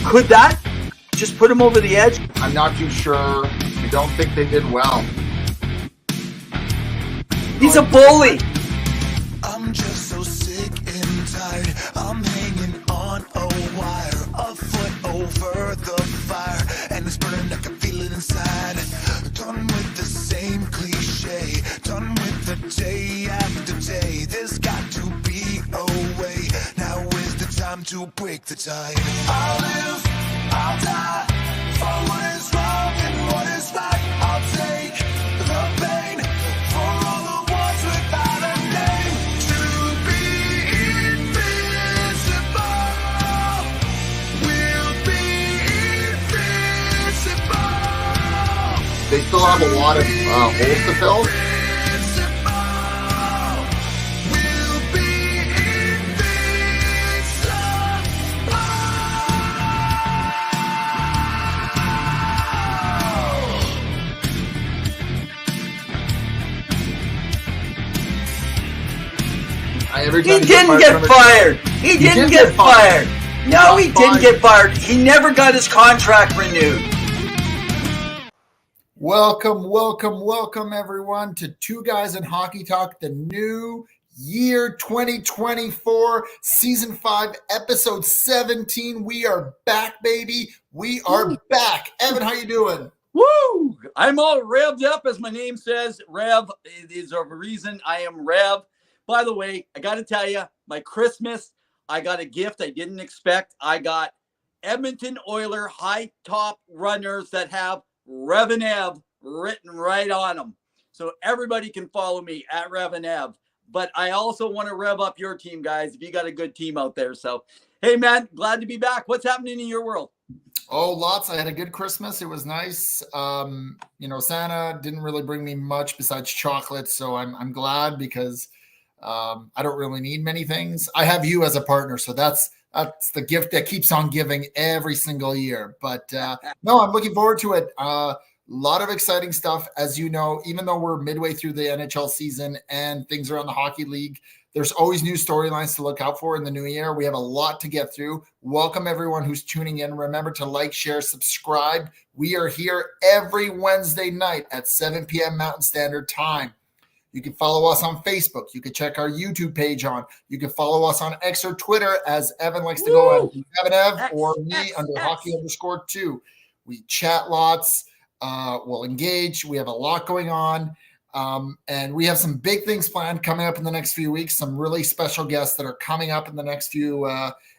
Could that just put him over the edge? I'm not too sure. I don't think they did well. He's a bully. I'm just so sick and tired. I'm hanging on a wire, a foot over the fire, and it's burning. I can feel it inside. Done with the same cliche. Done with the day after day. There's got to be a way. Now is the time to break the tide. I'll live, I'll die for what is wrong and what is right. I'll take the pain for all the ones without a name. To be invincible, we'll be invincible. They still have a lot of holes to fill. We'll be He didn't get fired. He didn't get fired. No, he didn't get fired. He never got his contract renewed. Welcome, everyone, to Two Guys in Hockey Talk, the new year 2024, Season 5, Episode 17. We are back, baby. We are back. Evan, how you doing? Woo! I'm all revved up, as my name says. Rev is a reason I am Rev. By the way, I got to tell you, my Christmas, I got a gift I didn't expect. I got Edmonton Oiler high top runners that have Rev and Ev written right on them. So everybody can follow me at Rev and Ev. But I also want to rev up your team, guys, if you got a good team out there. So, hey, man, glad to be back. What's happening in your world? Oh, lots. I had a good Christmas. It was nice. Santa didn't really bring me much besides chocolate. So I'm glad because I don't really need many things. I have you as a partner. So that's the gift that keeps on giving every single year. But no, I'm looking forward to it. A lot of exciting stuff. As you know, even though we're midway through the NHL season and things around the hockey league, there's always new storylines to look out for in the new year. We have a lot to get through. Welcome everyone who's tuning in. Remember to like, share, subscribe. We are here every Wednesday night at 7 p.m. Mountain Standard Time. You can follow us on Facebook. You can check our YouTube page on. You can follow us on X or Twitter, as Evan likes to go at Evan Ev or me under hockey_2. We chat lots. We'll engage. We have a lot going on. And we have some big things planned coming up in the next few weeks. Some really special guests that are coming up in the next few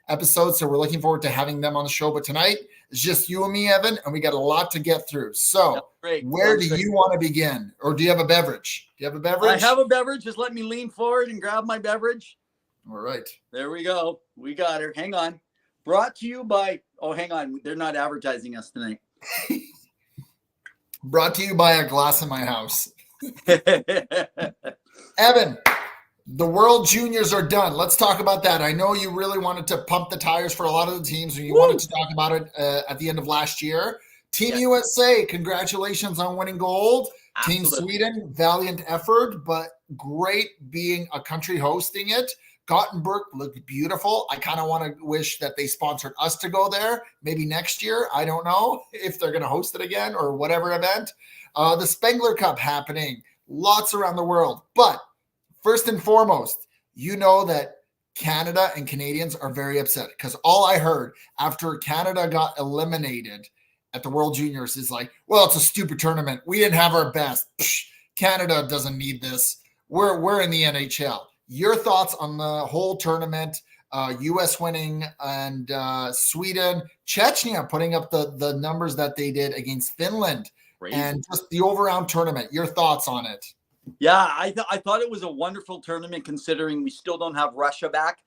episodes. So we're looking forward to having them on the show. But tonight it's just you and me, Evan, and we got a lot to get through. So where do you want to begin? Or do you have a beverage? Do you have a beverage? I have a beverage. Just let me lean forward and grab my beverage. All right. There we go. We got her. Hang on. Brought to you by, hang on. They're not advertising us tonight. Brought to you by a glass in my house. Evan, the World Juniors are done. Let's talk about that. I know you really wanted to pump the tires for a lot of the teams, and you wanted to talk about it at the end of last year. Team USA, congratulations on winning gold. Absolutely. Team Sweden, valiant effort, but great being a country hosting it. Gothenburg looked beautiful. I kind of want to wish that they sponsored us to go there. Maybe next year. I don't know if they're going to host it again or whatever event. The Spengler Cup happening. Lots around the world. But first and foremost, you know that Canada and Canadians are very upset because all I heard after Canada got eliminated at the World Juniors is like, well, it's a stupid tournament. We didn't have our best. Canada doesn't need this. We're in the NHL. Your thoughts on the whole tournament, U.S. winning and Sweden, Chechnya putting up the numbers that they did against Finland. Crazy. And just the all-around tournament. Your thoughts on it? Yeah, I thought it was a wonderful tournament considering we still don't have Russia back.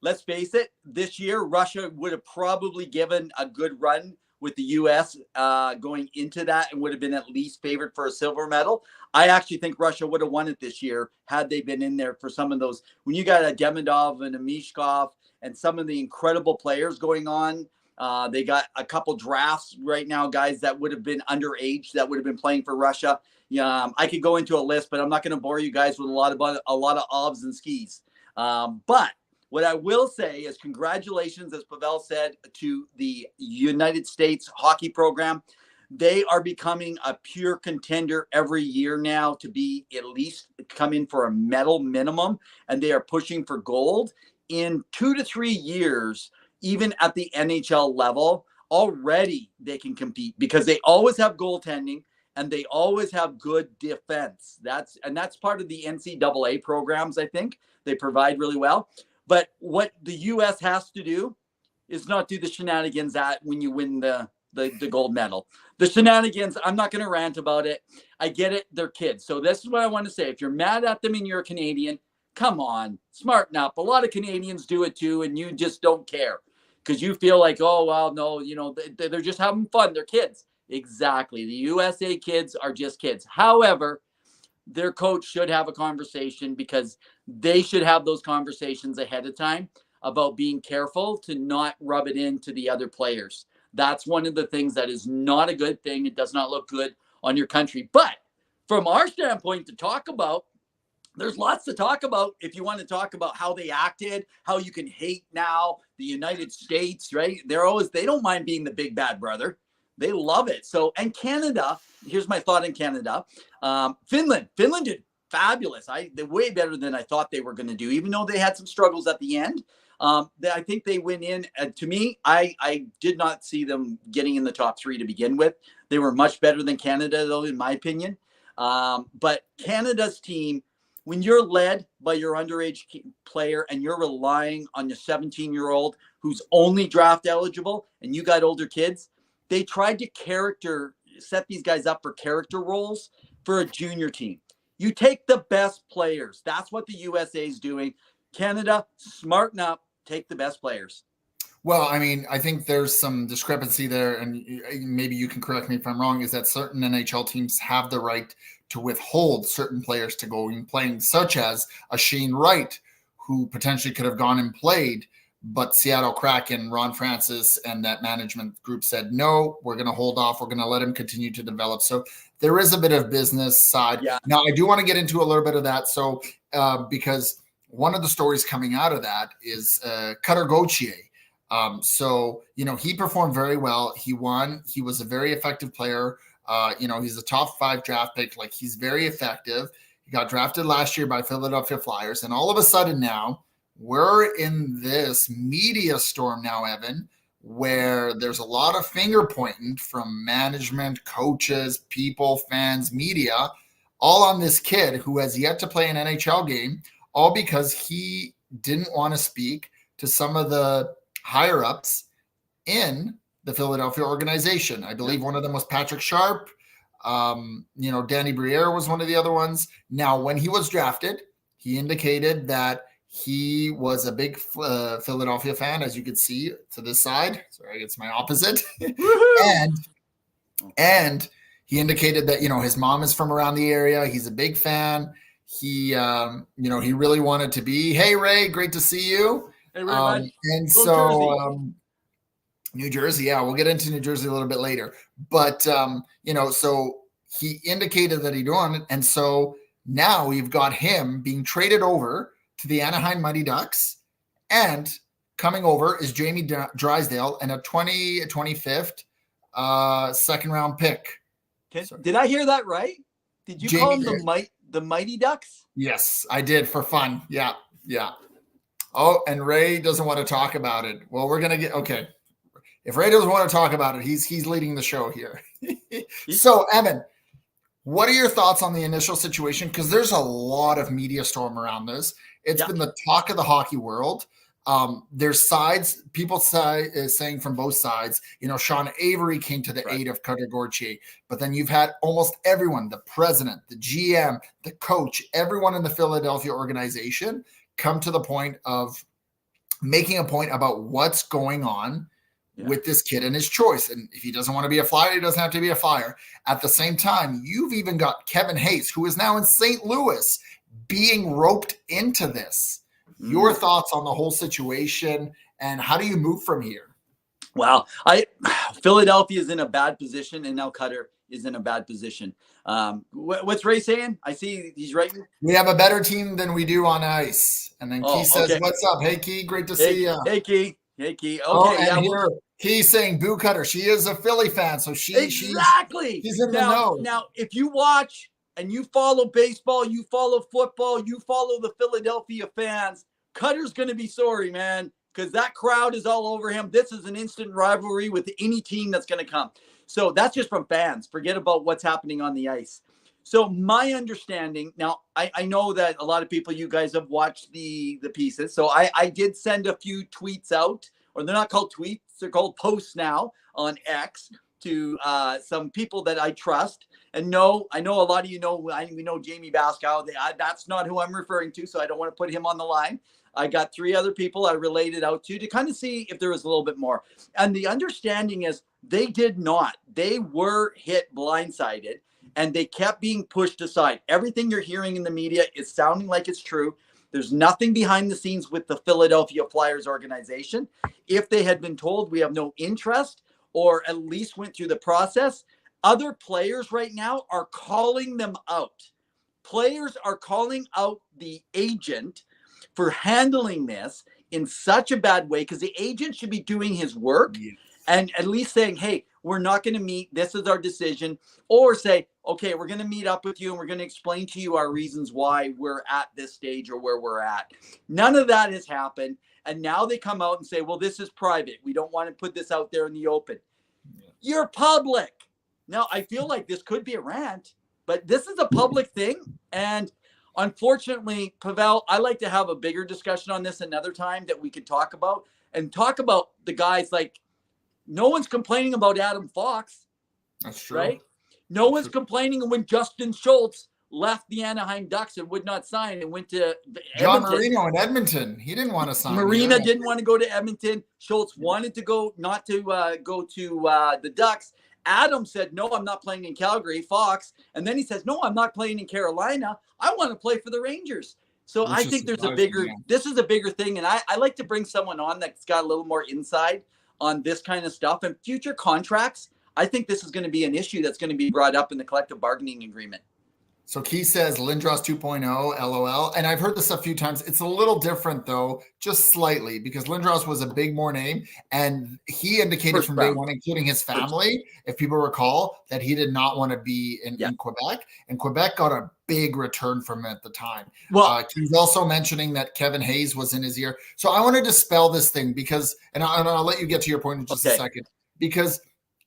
Let's face it, this year Russia would have probably given a good run with the U.S. Going into that and would have been at least favored for a silver medal. I actually think Russia would have won it this year had they been in there for some of those. When you got a Demidov and a Mishkov and some of the incredible players going on, they got a couple drafts right now, guys that would have been underage that would have been playing for Russia. I could go into a list, but I'm not going to bore you guys with a lot of ovs and skis. But what I will say is congratulations, as Pawel said, to the United States hockey program. They are becoming a pure contender every year now to be at least come in for a medal minimum, and they are pushing for gold. In 2 to 3 years, even at the NHL level, already they can compete because they always have goaltending and they always have good defense. That's part of the NCAA programs. I think they provide really well. But what the U.S. has to do is not do the shenanigans at when you win the gold medal. The shenanigans, I'm not going to rant about it. I get it. They're kids. So this is what I want to say. If you're mad at them and you're a Canadian, come on, smarten up. A lot of Canadians do it too, and you just don't care because you feel like, oh, well, no, they're just having fun. They're kids. Exactly. The USA kids are just kids. However, their coach should have a conversation because they should have those conversations ahead of time about being careful to not rub it into the other players. That's one of the things that is not a good thing. It does not look good on your country. But from our standpoint to talk about, there's lots to talk about if you want to talk about how they acted, how you can hate now the United States, right? They don't mind being the big bad brother. They love it. So, and Canada, here's my thought in Canada. Finland did fabulous. They're way better than I thought they were going to do, even though they had some struggles at the end. I think they went in. To me, I did not see them getting in the top 3 to begin with. They were much better than Canada, though, in my opinion. But Canada's team, when you're led by your underage player and you're relying on your 17-year-old who's only draft eligible and you got older kids, they tried to set these guys up for character roles for a junior team. You take the best players. That's what the USA is doing. Canada, smarten up, take the best players. Well, I mean, I think there's some discrepancy there, and maybe you can correct me if I'm wrong, is that certain NHL teams have the right to withhold certain players to go and playing, such as a Shane Wright, who potentially could have gone and played, but Seattle Kraken, Ron Francis, and that management group said, no, we're going to hold off. We're going to let him continue to develop. So there is a bit of business side. Yeah. Now, I do want to get into a little bit of that. So because one of the stories coming out of that is Cutter Gauthier. So, he performed very well. He won. He was a very effective player. He's a top 5 draft pick. Like, he's very effective. He got drafted last year by Philadelphia Flyers. And all of a sudden now, we're in this media storm now, Evan, where there's a lot of finger pointing from management, coaches, people, fans, media, all on this kid who has yet to play an NHL game, all because he didn't want to speak to some of the higher ups in the Philadelphia organization. I believe one of them was Patrick Sharp. Danny Briere was one of the other ones. Now, when he was drafted, he indicated that he was a big Philadelphia fan, as you could see to this side. Sorry, it's my opposite. and he indicated that, his mom is from around the area. He's a big fan. He, he really wanted to be, hey, Ray, great to see you. Hey, Ray, and so New Jersey, yeah, we'll get into New Jersey a little bit later. But, so he indicated that he'd won it. And so now we've got him being traded over to the Anaheim Mighty Ducks, and coming over is Jamie Drysdale and a 25th second round pick. Did I hear that right? Did you call him the Mighty Ducks? Yes, I did, for fun. Yeah. Oh, and Ray doesn't want to talk about it. Well, we're gonna get okay. If Ray doesn't want to talk about it, he's leading the show here. So, Evan, what are your thoughts on the initial situation? Because there's a lot of media storm around this. It's been the talk of the hockey world. There's sides, people saying from both sides, Sean Avery came to the aid of Cutter Gauthier, but then you've had almost everyone, the president, the GM, the coach, everyone in the Philadelphia organization come to the point of making a point about what's going on with this kid and his choice. And if he doesn't want to be a Flyer, he doesn't have to be a Flyer. At the same time, you've even got Kevin Hayes, who is now in St. Louis, being roped into this. Your thoughts on the whole situation, and how do you move from here? Well, Philadelphia is in a bad position, and now Cutter is in a bad position. What's Ray saying? I see he's writing. We have a better team than we do on ice. And then Key says, okay. "What's up? Hey, Key, great to see you." Hey, Key. Hey, Key. Okay, here Key's saying Boo Cutter. She is a Philly fan, so she's in the know. Now, if you watch and you follow baseball, you follow football, you follow the Philadelphia fans, Cutter's going to be sorry, man, because that crowd is all over him. This is an instant rivalry with any team that's going to come. So that's just from fans. Forget about what's happening on the ice. So my understanding, now I know that a lot of people, you guys have watched the pieces. So I did send a few tweets out, or they're not called tweets, they're called posts now on X to some people that I trust. And no, I know a lot of you know, we know Jamie Baskow. That's not who I'm referring to, so I don't want to put him on the line. I got 3 other people I related out to kind of see if there was a little bit more. And the understanding is they did not. They were hit blindsided, and they kept being pushed aside. Everything you're hearing in the media is sounding like it's true. There's nothing behind the scenes with the Philadelphia Flyers organization. If they had been told we have no interest, or at least went through the process, other players right now are calling them out. Players are calling out the agent for handling this in such a bad way, because the agent should be doing his work and at least saying, hey, we're not going to meet. This is our decision. Or say, okay, we're going to meet up with you and we're going to explain to you our reasons why we're at this stage or where we're at. None of that has happened. And now they come out and say, well, this is private. We don't want to put this out there in the open. You're public. Now, I feel like this could be a rant, but this is a public thing. And unfortunately, Pawel, I like to have a bigger discussion on this another time that we could talk about the guys. Like, no one's complaining about Adam Fox. That's true. Right? No one's complaining when Justin Schultz left the Anaheim Ducks and would not sign and went to John Edmonton. Marino in Edmonton. He didn't want to sign. Marina didn't want to go to Edmonton. Schultz wanted to go, not to go to the Ducks. Adam said, no, I'm not playing in Calgary, Fox. And then he says, no, I'm not playing in Carolina. I want to play for the Rangers. So I think this is a bigger thing. And I like to bring someone on that's got a little more insight on this kind of stuff and future contracts. I think this is going to be an issue that's going to be brought up in the collective bargaining agreement. So Key says Lindros 2.0, LOL. And I've heard this a few times. It's a little different, though, just slightly, because Lindros was a big more name. And he indicated from day one, including his family, if people recall, that he did not want to be in Quebec. And Quebec got a big return from him at the time. Well, he's also mentioning that Kevin Hayes was in his ear. So I want to dispel this thing because, and I'll let you get to your point in just a second, because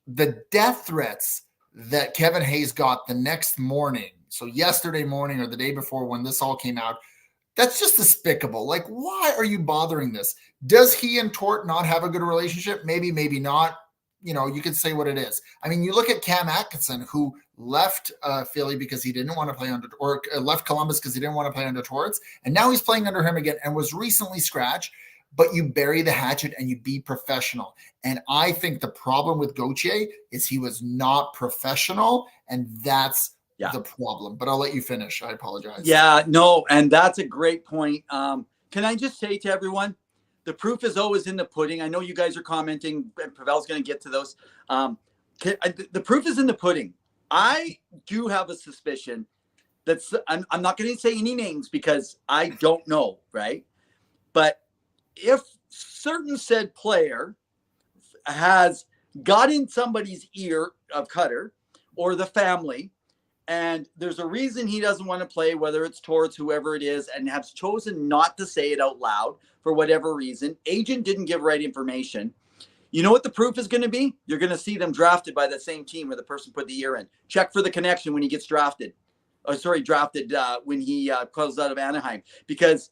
the death threats that Kevin Hayes got the next morning, so yesterday morning or the day before when this all came out, that's just despicable. Like, why are you bothering this? Does he and Tort not have a good relationship? Maybe, maybe not. You know, you could say what it is. I mean, you look at Cam Atkinson, who left Philly because he didn't want to play under, or left Columbus because he didn't want to play under Torts, and now he's playing under him again and was recently scratched. But you bury the hatchet and you be professional. And I think the problem with Gauthier is he was not professional, and that's the problem. But I'll let you finish. I apologize. Yeah, no, and that's a great point. Can I just say to everyone, the proof is always in the pudding. I know you guys are commenting, and Pawel's going to get to those. The proof is in the pudding. I do have a suspicion that's, I'm not going to say any names because I don't know, right? But if certain said player has got in somebody's ear of Cutter or the family, and there's a reason he doesn't want to play, whether it's Torts, whoever it is, and has chosen not to say it out loud for whatever reason, agent didn't give right information. You know what the proof is going to be? You're going to see them drafted by the same team where the person put the ear in. Check for the connection when he gets drafted. Drafted when he calls out of Anaheim, because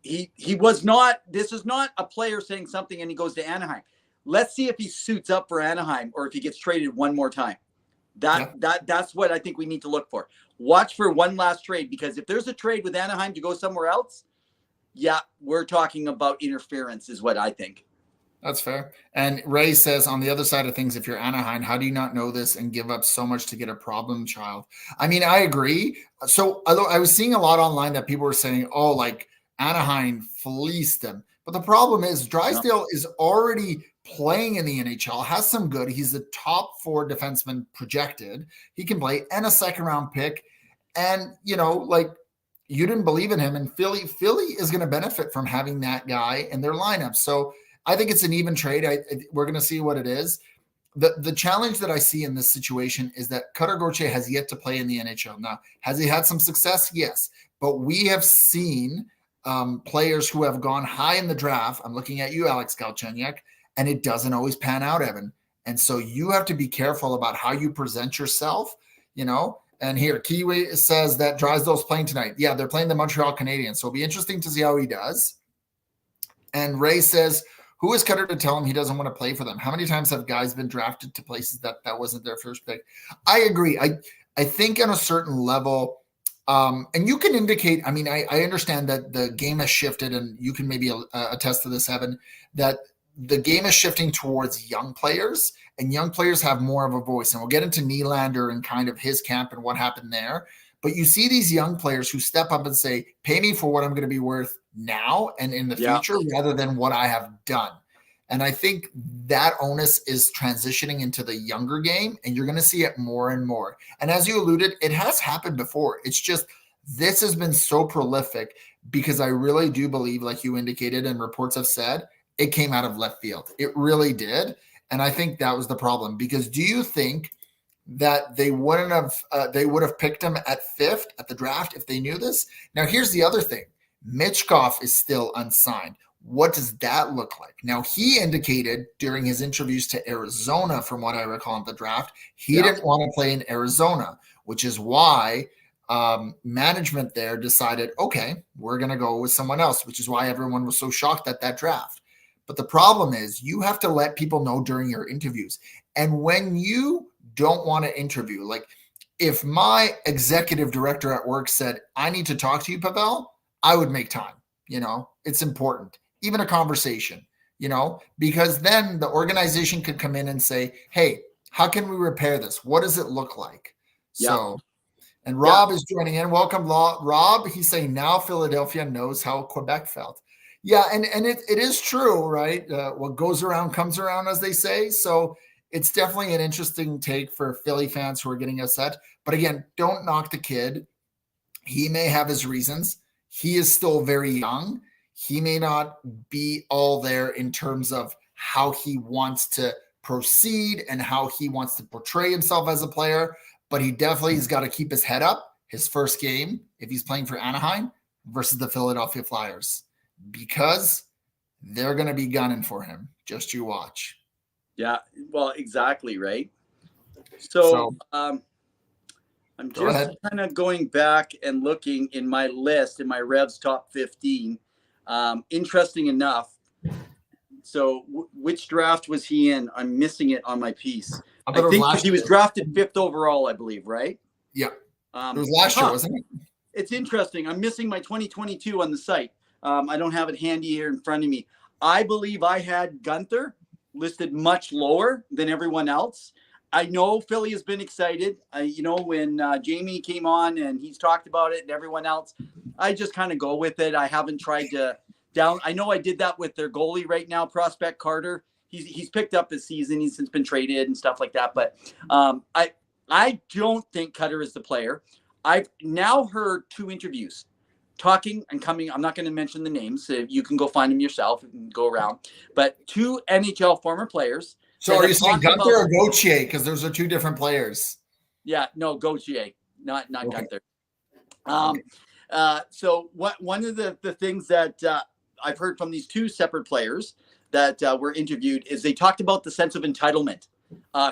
he was not, this is not a player saying something and he goes to Anaheim. Let's see if he suits up for Anaheim or if he gets traded one more time. That's what I think we need to look for. Watch for one last trade, because if there's a trade with Anaheim to go somewhere else, we're talking about interference is what I think. That's fair. And Ray says, on the other side of things, if you're Anaheim, how do you not know this and give up so much to get a problem child? I mean, I agree. So I was seeing a lot online that people were saying, oh, like Anaheim fleeced them. But the problem is Drysdale is already playing in the NHL, has some good. He's the top 4 defenseman projected. He can play, and a second round pick. And, you know, like, you didn't believe in him, and Philly is going to benefit from having that guy in their lineup. So I think it's an even trade. We're going to see what it is. The challenge that I see in this situation is that Cutter Gauthier has yet to play in the NHL. Now, has he had some success? Yes. But we have seen players who have gone high in the draft. I'm looking at you, Alex Galchenyuk, and it doesn't always pan out, Evan. And so you have to be careful about how you present yourself, you know. And here, Kiwi says that Drysdale's playing tonight. Yeah, they're playing the Montreal Canadiens. So it'll be interesting to see how he does. And Ray says, who is Cutter to tell him he doesn't want to play for them? How many times have guys been drafted to places that wasn't their first pick? I agree. I think on a certain level, and you can indicate, I mean, I understand that the game has shifted, and you can maybe attest to this, Evan, that the game is shifting towards young players, and young players have more of a voice. And we'll get into Nylander and kind of his camp and what happened there. But you see these young players who step up and say, pay me for what I'm going to be worth now and in the future, rather than what I have done. And I think that onus is transitioning into the younger game, and you're going to see it more and more. And as you alluded, it has happened before. It's just this has been so prolific because I really do believe, like you indicated and reports have said, it came out of left field. It really did. And I think that was the problem, because do you think that they would have picked him at 5th at the draft if they knew this? Now, here's the other thing. Michkov is still unsigned. What does that look like? Now, he indicated during his interviews to Arizona, from what I recall in the draft, he didn't want to play in Arizona, which is why management there decided, okay, we're going to go with someone else, which is why everyone was so shocked at that draft. But the problem is you have to let people know during your interviews. And when you don't want to interview, like if my executive director at work said, I need to talk to you, Pawel, I would make time. You know, it's important. Even a conversation, you know, because then the organization could come in and say, hey, how can we repair this? What does it look like? Yeah. So, and Rob is joining in. Welcome, Rob. He's saying now Philadelphia knows how Quebec felt. Yeah, and it is true, right? What goes around comes around, as they say. So it's definitely an interesting take for Philly fans who are getting upset. But again, don't knock the kid. He may have his reasons. He is still very young. He may not be all there in terms of how he wants to proceed and how he wants to portray himself as a player, but he definitely has got to keep his head up his first game, if he's playing for Anaheim versus the Philadelphia Flyers, because they're going to be gunning for him. Just you watch. Yeah, well, exactly, right? So I'm just kind of going back and looking in my list, in my Revs top 15. Interesting enough. So which draft was he in? I'm missing it on my piece. I think he was drafted 5th overall, I believe, right? Yeah. It was last year, wasn't it? It's interesting. I'm missing my 2022 on the site. I don't have it handy here in front of me. I believe I had Gunther listed much lower than everyone else. I know Philly has been excited. You know, when Jamie came on and he's talked about it and everyone else, I just kind of go with it. I haven't tried to I know I did that with their goalie right now, prospect Carter. He's picked up his season. He's since been traded and stuff like that. But I don't think Cutter is the player. I've now heard 2 interviews talking and coming. I'm not going to mention the names. So you can go find them yourself and go around. But 2 NHL former players. So are you saying Gunther or Gauthier? Because those are 2 different players. Yeah, no, Gauthier, not okay. Gunther. So one of the things that I've heard from these 2 separate players that were interviewed is they talked about the sense of entitlement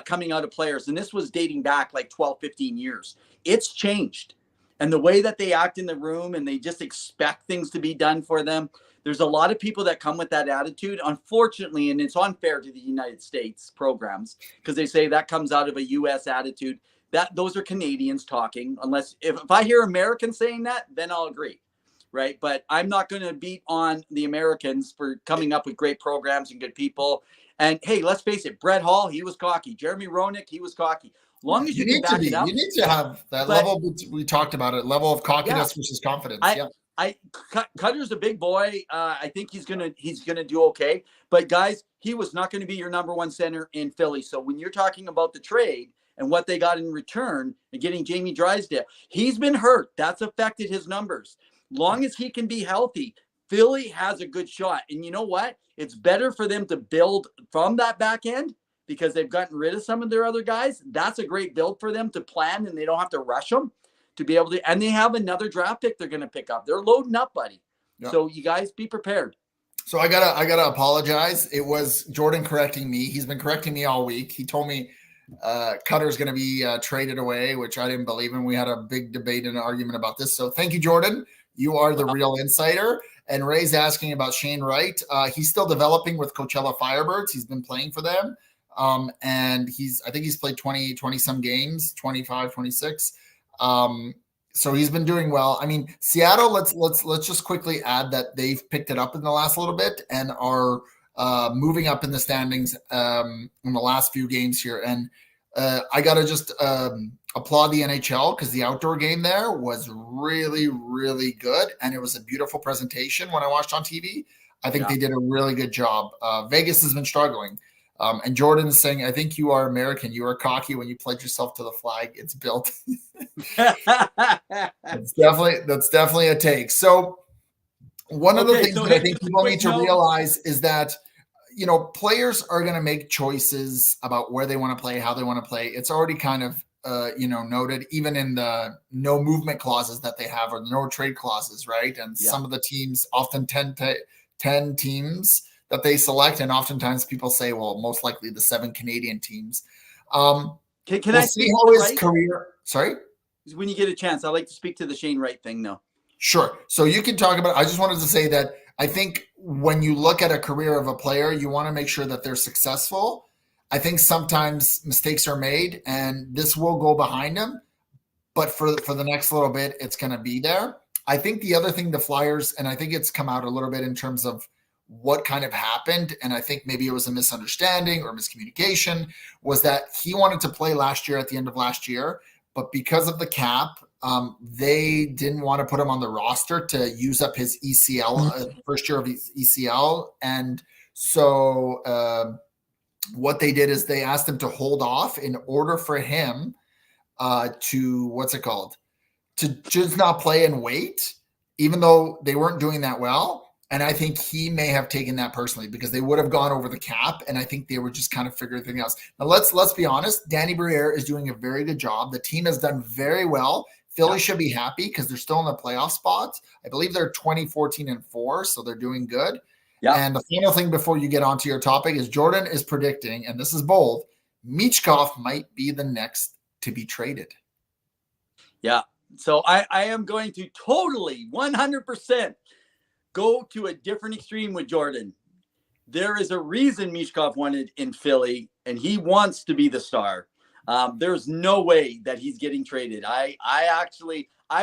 coming out of players. And this was dating back like 12, 15 years. It's changed. And the way that they act in the room and they just expect things to be done for them. There's a lot of people that come with that attitude, unfortunately, and it's unfair to the United States programs because they say that comes out of a U.S. attitude. Those are Canadians talking. Unless if I hear Americans saying that, then I'll agree, right? But I'm not going to beat on the Americans for coming up with great programs and good people. And hey, let's face it, Brett Hall, he was cocky. Jeremy Roenick, he was cocky. As long as you can back it up. You need to have that level. We talked about it, level of cockiness versus confidence. Cutter's a big boy. I think he's gonna do okay. But guys, he was not going to be your number one center in Philly. So when you're talking about the trade and what they got in return and getting Jamie Drysdale, he's been hurt. That's affected his numbers. Long as he can be healthy, Philly has a good shot. And you know what? It's better for them to build from that back end because they've gotten rid of some of their other guys. That's a great build for them to plan, and they don't have to rush them to be able to. And they have another draft pick they're going to pick up. They're loading up, buddy. Yep. So you guys be prepared. So I gotta apologize. It was Jordan correcting me. He's been correcting me all week. He told me Cutter's going to be traded away, which I didn't believe in. We had a big debate and an argument about this. So thank you, Jordan. You are the real insider. And Ray's asking about Shane Wright. He's still developing with Coachella Firebirds. He's been playing for them. And I think he's played 20 some games, 25, 26. So he's been doing well. I mean, Seattle, let's just quickly add that they've picked it up in the last little bit and are moving up in the standings in the last few games here. And I got to just applaud the NHL because the outdoor game there was really, really good. And it was a beautiful presentation when I watched on TV. I think they did a really good job. Vegas has been struggling. And Jordan's saying, I think you are American. You are cocky when you pledge yourself to the flag. It's built. That's definitely a take. So one of the things that I think people need to realize is that, players are going to make choices about where they want to play, how they want to play. It's already kind of, noted even in the no movement clauses that they have or the no trade clauses, right? And some of the teams, often 10 teams that they select. And oftentimes people say, well, most likely the 7 Canadian teams. Can I see how his career? Sorry? When you get a chance, I'd like to speak to the Shane Wright thing though. Sure. So you can talk about, I just wanted to say that I think when you look at a career of a player, you want to make sure that they're successful. I think sometimes mistakes are made and this will go behind them, but for the next little bit, it's going to be there. I think the other thing the Flyers, and I think it's come out a little bit in terms of what kind of happened, and I think maybe it was a misunderstanding or miscommunication, was that he wanted to play last year at the end of last year, but because of the cap, they didn't want to put him on the roster to use up his ECL, first year of his ECL. And so what they did is they asked him to hold off in order for him to just not play and wait, even though they weren't doing that well. And I think he may have taken that personally because they would have gone over the cap. And I think they were just kind of figuring things out. Now, let's be honest. Danny Briere is doing a very good job. The team has done very well. Philly should be happy because they're still in the playoff spots. I believe they're 20-14-4, so they're doing good. Yeah. And the final thing before you get onto your topic is Jordan is predicting, and this is bold, Michkov might be the next to be traded. Yeah. So I am going to totally 100% go to a different extreme with Jordan. There is a reason Michkov wanted in Philly, and he wants to be the star. There's no way that he's getting traded. I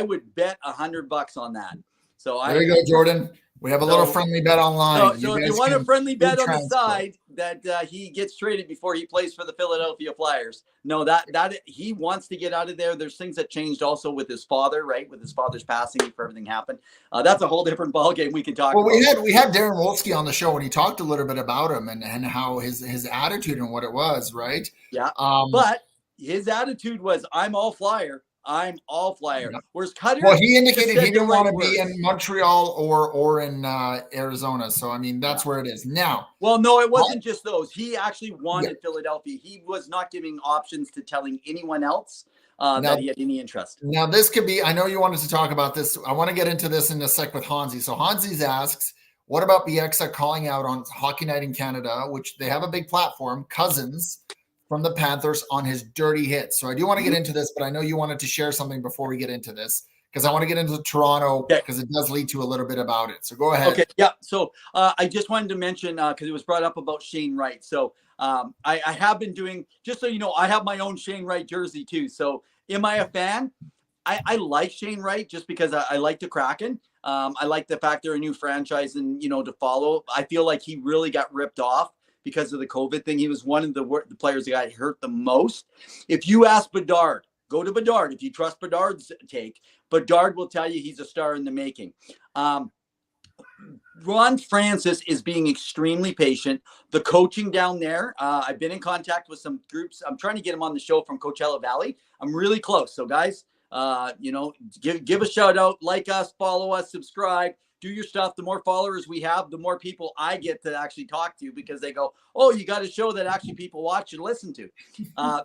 would bet $100 on that. So there you go, Jordan. We have a little friendly bet online. So if you want a friendly bet on the side that he gets traded before he plays for the Philadelphia Flyers, no, that he wants to get out of there. There's things that changed also with his father, right? With his father's passing before everything happened. That's a whole different ballgame we can talk about. We had Darren Wolski on the show and he talked a little bit about him and how his attitude and what it was, right? Yeah. But his attitude was, I'm all Flyer. I'm all Flyer. Whereas Cutter, well, he indicated he didn't want to be in Montreal or in Arizona. So I mean, that's where it is now. Well, no, it wasn't just those. He actually wanted Philadelphia. He was not giving options to telling anyone else that he had any interest. Now, this could be. I know you wanted to talk about this. I want to get into this in a sec with Hansi. So Hansi's asks, what about Bieksa calling out on Hockey Night in Canada, which they have a big platform, Cousins from the Panthers on his dirty hits. So I do want to get into this, but I know you wanted to share something before we get into this because I want to get into Toronto because it does lead to a little bit about it. So go ahead. Okay. Yeah. So I just wanted to mention because it was brought up about Shane Wright. So I have been doing, just so you know, I have my own Shane Wright jersey too. So am I a fan? I like Shane Wright just because I like the Kraken. I like the fact they're a new franchise and, to follow. I feel like he really got ripped off because of the COVID thing. He was one of the players that got hurt the most. If you ask Bedard, go to Bedard if you trust Bedard's take. Bedard will tell you he's a star in the making. Ron Francis is being extremely patient. The coaching down there, I've been in contact with some groups. I'm trying to get him on the show from Coachella Valley. I'm really close. So guys, give a shout out, like us, follow us, subscribe, do your stuff. The more followers we have, the more people I get to actually talk to, because they go, oh, you got a show that actually people watch and listen to.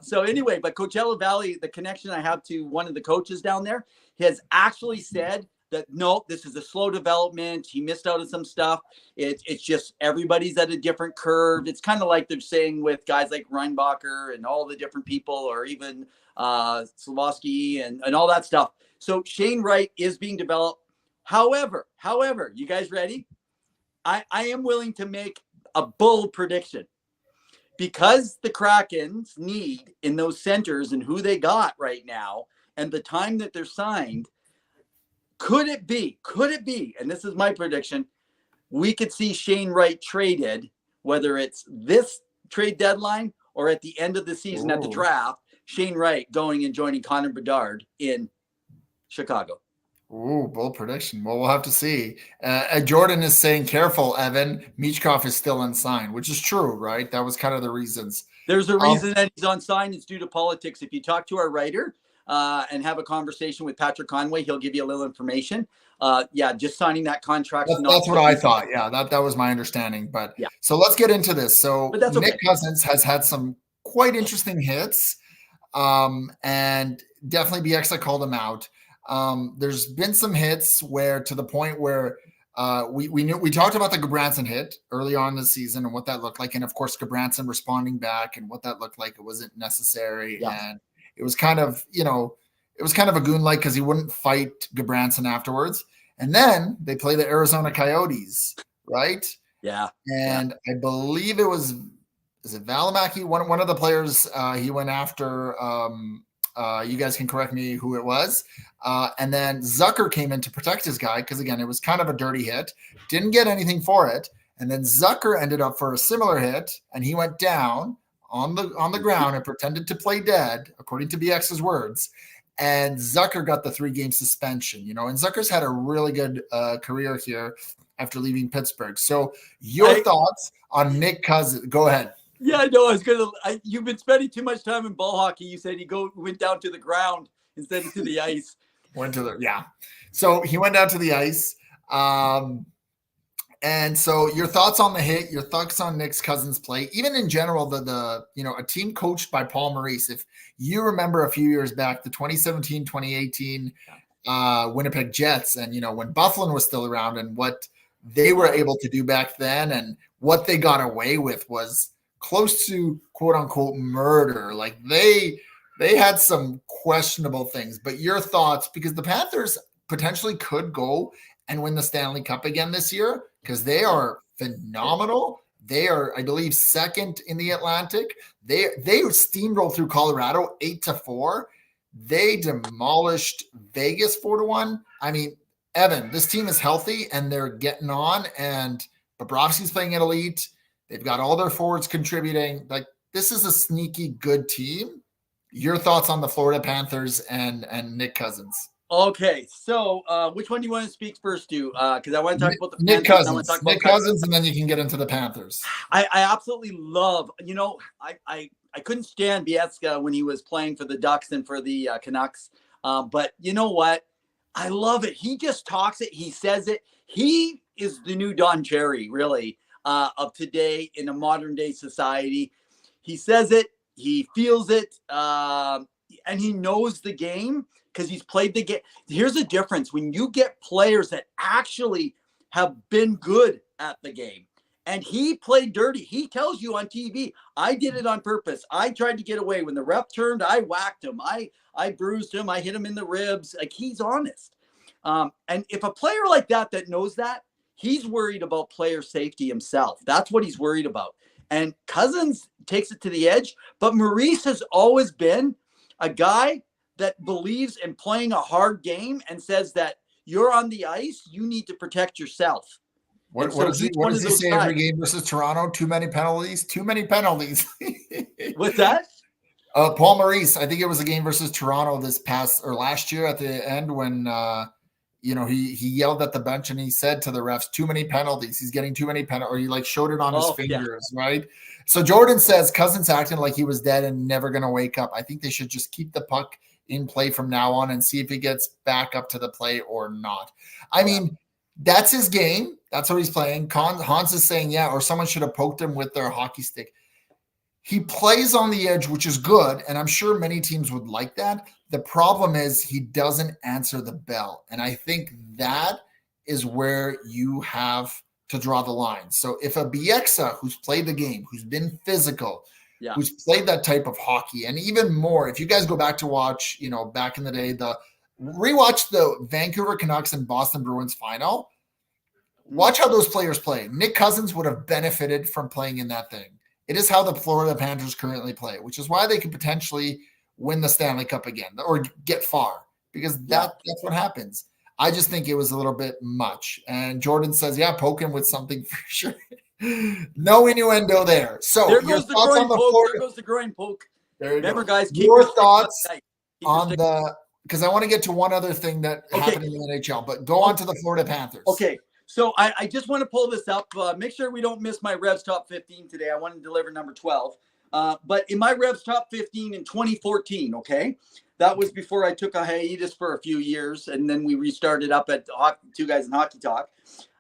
So anyway, but Coachella Valley, the connection I have to one of the coaches down there has actually said that, no, this is a slow development. He missed out on some stuff. It's just everybody's at a different curve. It's kind of like they're saying with guys like Reinbacher and all the different people, or even Slavoski and all that stuff. So Shane Wright is being developed. However, you guys ready? I am willing to make a bold prediction. Because the Kraken's need in those centers and who they got right now and the time that they're signed, could it be, and this is my prediction, we could see Shane Wright traded, whether it's this trade deadline or at the end of the season at the draft, Shane Wright going and joining Connor Bedard in Chicago. Ooh, bold prediction. Well, we'll have to see. Jordan is saying, careful, Evan. Michkov is still unsigned, which is true, right? That was kind of the reasons. There's a reason that he's unsigned. It's due to politics. If you talk to our writer and have a conversation with Patrick Conway, he'll give you a little information. Just signing that contract. That's what I thought. Yeah, that was my understanding. But yeah. So let's get into this. So Nick Cousins has had some quite interesting hits, and definitely BX called him out. There's been some hits where, to the point where we talked about the Gabranson hit early on in the season and what that looked like, and of course Gabranson responding back and what that looked like. It wasn't necessary, and it was kind of a goon like, because he wouldn't fight Gabranson afterwards. And then they play the Arizona Coyotes, right? Yeah, and I believe is it Valimaki, one of the players he went after. You guys can correct me who it was. And then Zucker came in to protect his guy, because, again, it was kind of a dirty hit. Didn't get anything for it. And then Zucker ended up for a similar hit, and he went down on the ground and pretended to play dead, according to BX's words. And Zucker got the 3-game suspension, and Zucker's had a really good career here after leaving Pittsburgh. So your thoughts on Nick Cousins? Go ahead. Yeah, I know. You've been spending too much time in ball hockey. You said he went down to the ground instead of to the ice. So he went down to the ice. And so your thoughts on the hit, your thoughts on Nick Cousins' play, even in general, a team coached by Paul Maurice. If you remember a few years back, the 2017-2018 Winnipeg Jets, and when Bufflin was still around, and what they were able to do back then, and what they got away with was close to quote unquote murder. Like they had some questionable things. But your thoughts, because the Panthers potentially could go and win the Stanley Cup again this year, because they are phenomenal. They are, I believe, second in the Atlantic. They steamrolled through Colorado 8-4. They demolished Vegas 4-1. I mean, Evan, this team is healthy and they're getting on, and Bobrovsky's playing at elite. They've got all their forwards contributing. Like, this is a sneaky good team. Your thoughts on the Florida Panthers and Nick Cousins? Okay, so which one do you want to speak first to? Because I want to talk about the Nick Panthers. Cousins. Nick Cousins, and then you can get into the Panthers. I absolutely love, I couldn't stand Bielska when he was playing for the Ducks and for the Canucks. But you know what? I love it. He just talks it. He says it. He is the new Don Cherry, really, of today in a modern day society. He says it. He feels it. And he knows the game, because he's played the game. Here's the difference. When you get players that actually have been good at the game, and he played dirty, he tells you on TV, I did it on purpose. I tried to get away. When the ref turned, I whacked him. I bruised him. I hit him in the ribs. Like, he's honest. And if a player like that knows that, he's worried about player safety himself. That's what he's worried about. And Cousins takes it to the edge. But Maurice has always been a guy that believes in playing a hard game and says that you're on the ice, you need to protect yourself. What does he say every game versus Toronto? Too many penalties. What's that? Paul Maurice, I think it was a game versus Toronto last year at the end when he yelled at the bench and he said to the refs, too many penalties. He's getting too many penalties, or he like showed it on his fingers, right? So Jordan says Cousins acting like he was dead and never going to wake up. I think they should just keep the puck in play from now on and see if he gets back up to the play or not. I mean, that's his game. That's what he's playing. Hans is saying, or someone should have poked him with their hockey stick. He plays on the edge, which is good, and I'm sure many teams would like that. The problem is he doesn't answer the bell, and I think that is where you have to draw the line. So if a Bieksa, who's played the game, who's been physical, who's played that type of hockey, and even more, if you guys go back to watch, back in the day, rewatch the Vancouver Canucks and Boston Bruins final, watch how those players play. Nick Cousins would have benefited from playing in that thing. It is how the Florida Panthers currently play, which is why they could potentially win the Stanley Cup again or get far, because that's what happens. I just think it was a little bit much. And Jordan says, poke him with something for sure. No innuendo there. So there goes the groin poke. There goes the groin poke. Remember, guys, keep your thoughts on because I want to get to one other thing that happened in the NHL, but go on to the Florida Panthers. Okay. So I just want to pull this up. Make sure we don't miss my Revs top 15 today. I want to deliver number 12. But in my Revs top 15 in 2014, that was before I took a hiatus for a few years, and then we restarted up at Two Guys in Hockey Talk.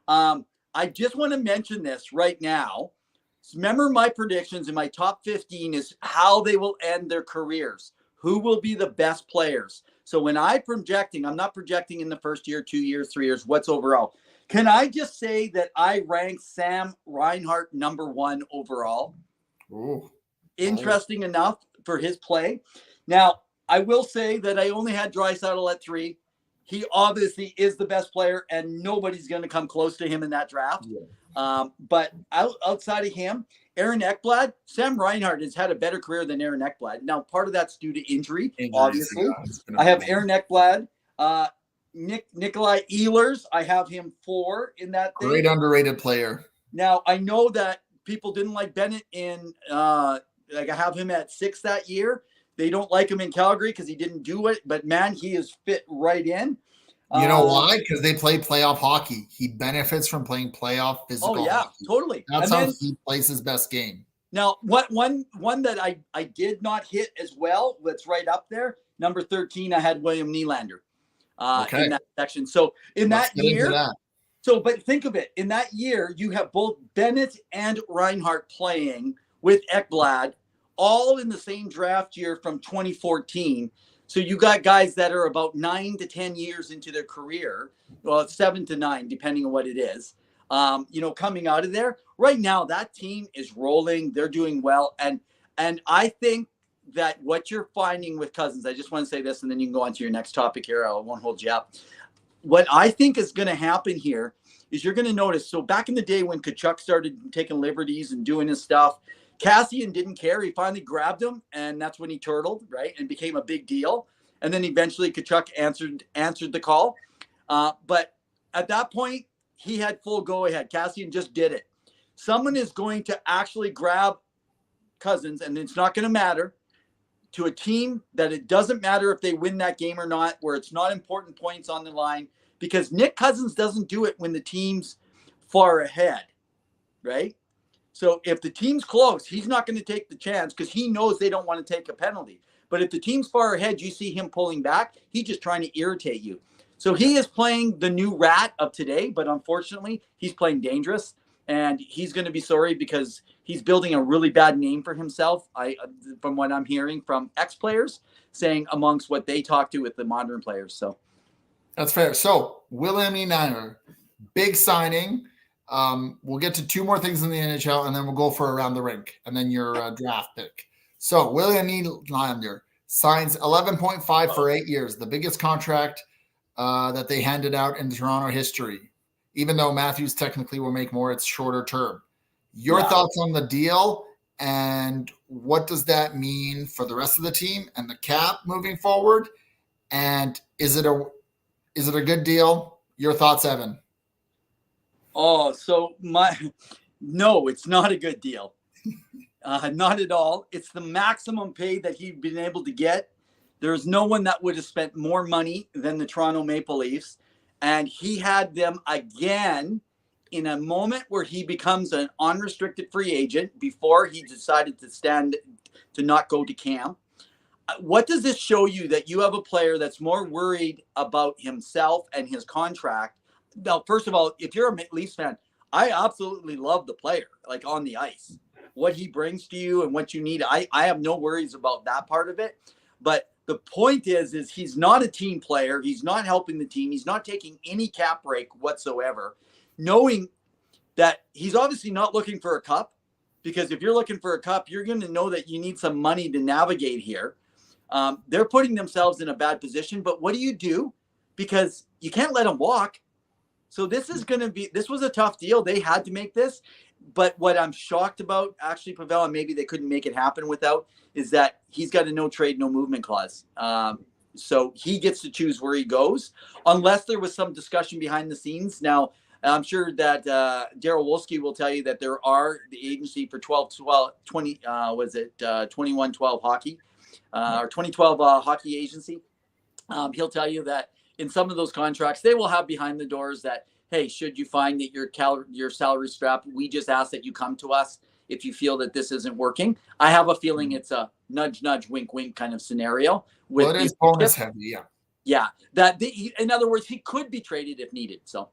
I just want to mention this right now. Remember, my predictions in my top 15 is how they will end their careers. Who will be the best players? So when I'm not projecting in the first year, 2 years, 3 years, what's overall. Can I just say that I rank Sam Reinhart number 1 overall? Ooh. Interesting enough for his play. Now, I will say that I only had Draisaitl at 3. He obviously is the best player, and nobody's going to come close to him in that draft. Yeah. But outside of him, Aaron Ekblad, Sam Reinhart has had a better career than Aaron Ekblad. Now, part of that's due to injury, obviously. I have Aaron Ekblad. Nikolai Ehlers, I have him 4 in that thing. Great underrated player. Now, I know that people didn't like Bennett I have him at 6 that year. They don't like him in Calgary because he didn't do it. But, man, he is fit right in. You know why? Because they play playoff hockey. He benefits from playing playoff physical hockey. Totally. That's how he plays his best game. Now, one that I did not hit as well, that's right up there, number 13, I had William Nylander. In that section. So that year, but think of it. In that year, you have both Bennett and Reinhart playing with Ekblad, all in the same draft year from 2014. So you got guys that are about 9 to 10 years into their career. Well, it's 7 to 9, depending on what it is. Coming out of there right now, that team is rolling. They're doing well. And I think that what you're finding with Cousins, I just want to say this, and then you can go on to your next topic here. I won't hold you up. What I think is going to happen here is you're going to notice. So back in the day when Tkachuk started taking liberties and doing his stuff, Cassian didn't care. He finally grabbed him, and that's when he turtled, right, and became a big deal. And then eventually Tkachuk answered the call. But at that point, he had full go-ahead. Cassian just did it. Someone is going to actually grab Cousins, and it's not going to matter, to a team that it doesn't matter if they win that game or not, where it's not important points on the line, because Nick Cousins doesn't do it when the team's far ahead, right? So if the team's close, he's not going to take the chance because he knows they don't want to take a penalty. But if the team's far ahead, you see him pulling back, he's just trying to irritate you. So he is playing the new rat of today, but unfortunately, he's playing dangerous. And he's going to be sorry because he's building a really bad name for himself. From what I'm hearing from ex-players, saying amongst what they talk to with the modern players. So that's fair. So William Nylander, big signing. We'll get to 2 more things in the NHL, and then we'll go for around the rink, and then your draft pick. So William Nylander signs 11.5 for 8 years, the biggest contract that they handed out in Toronto history. Even though Matthews technically will make more, it's shorter term. Your thoughts on the deal, and what does that mean for the rest of the team and the cap moving forward? And is it a good deal? Your thoughts, Evan? No, it's not a good deal. Not at all. It's the maximum pay that he'd been able to get. There's no one that would have spent more money than the Toronto Maple Leafs. And he had them again in a moment where he becomes an unrestricted free agent before he decided to not go to camp. What does this show you? That you have a player that's more worried about himself and his contract. Now, first of all, if you're a Leafs fan, I absolutely love the player, like on the ice, what he brings to you and what you need. I have no worries about that part of it. But the point is he's not a team player. He's not helping the team. He's not taking any cap break whatsoever, knowing that he's obviously not looking for a cup, because if you're looking for a cup, you're going to know that you need some money to navigate here. They're putting themselves in a bad position, but what do you do? Because you can't let them walk. So this was a tough deal. They had to make this. But what I'm shocked about, actually, Pawel, and maybe they couldn't make it happen without, is that he's got a no trade, no movement clause. So he gets to choose where he goes, unless there was some discussion behind the scenes. Now, I'm sure that Daryl Wolski will tell you that there are the agency for 21-12 hockey, or 2012 hockey agency. He'll tell you that in some of those contracts, they will have behind the doors that, hey, should you find that your salary strapped, we just ask that you come to us if you feel that this isn't working. I have a feeling it's a nudge, nudge, wink, wink kind of scenario. Well, it is bonus heavy, yeah. Yeah, in other words, he could be traded if needed. So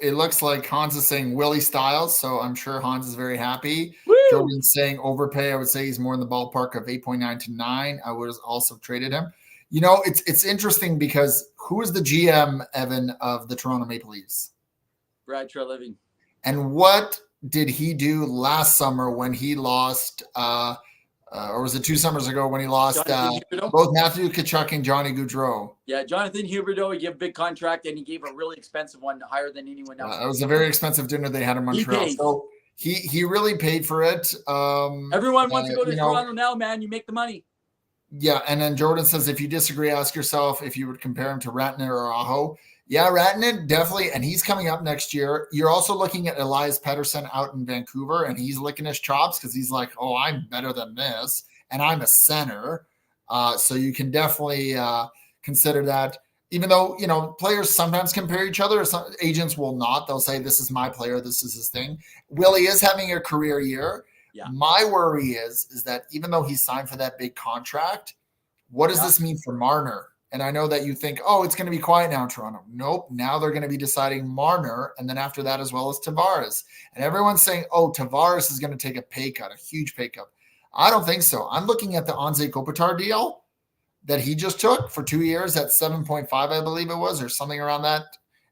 it looks like Hans is saying Willie Styles, so I'm sure Hans is very happy. Woo! Jordan's saying overpay. I would say he's more in the ballpark of 8.9 to 9. I would have also traded him. You know, it's interesting because who is the GM, Evan, of the Toronto Maple Leafs? Brad Treliving. And what did he do last summer when he lost, or was it 2 summers ago when he lost both Matthew Tkachuk and Johnny Gaudreau? Yeah, Jonathan Huberdeau, he gave a big contract, and he gave a really expensive one, higher than anyone else. It was a very expensive dinner they had in Montreal. So he really paid for it. Everyone wants to go to Toronto now, man. You make the money. Yeah, and then Jordan says, if you disagree, ask yourself if you would compare him to Ratner or Aho. Yeah, Ratner, definitely, and he's coming up next year. You're also looking at Elias Pettersson out in Vancouver, and he's licking his chops because he's like, oh, I'm better than this, and I'm a center. So you can definitely consider that. Even though, you know, players sometimes compare each other, some agents will not. They'll say, this is my player, this is his thing. Willie is having a career year. Yeah. My worry is that even though he signed for that big contract, what does this mean for Marner? And I know that you think, oh, it's going to be quiet now in Toronto. Nope. Now they're going to be deciding Marner, and then after that as well as Tavares. And everyone's saying, oh, Tavares is going to take a pay cut, a huge pay cut. I don't think so. I'm looking at the Anze Kopitar deal that he just took for 2 years at 7.5, I believe it was, or something around that.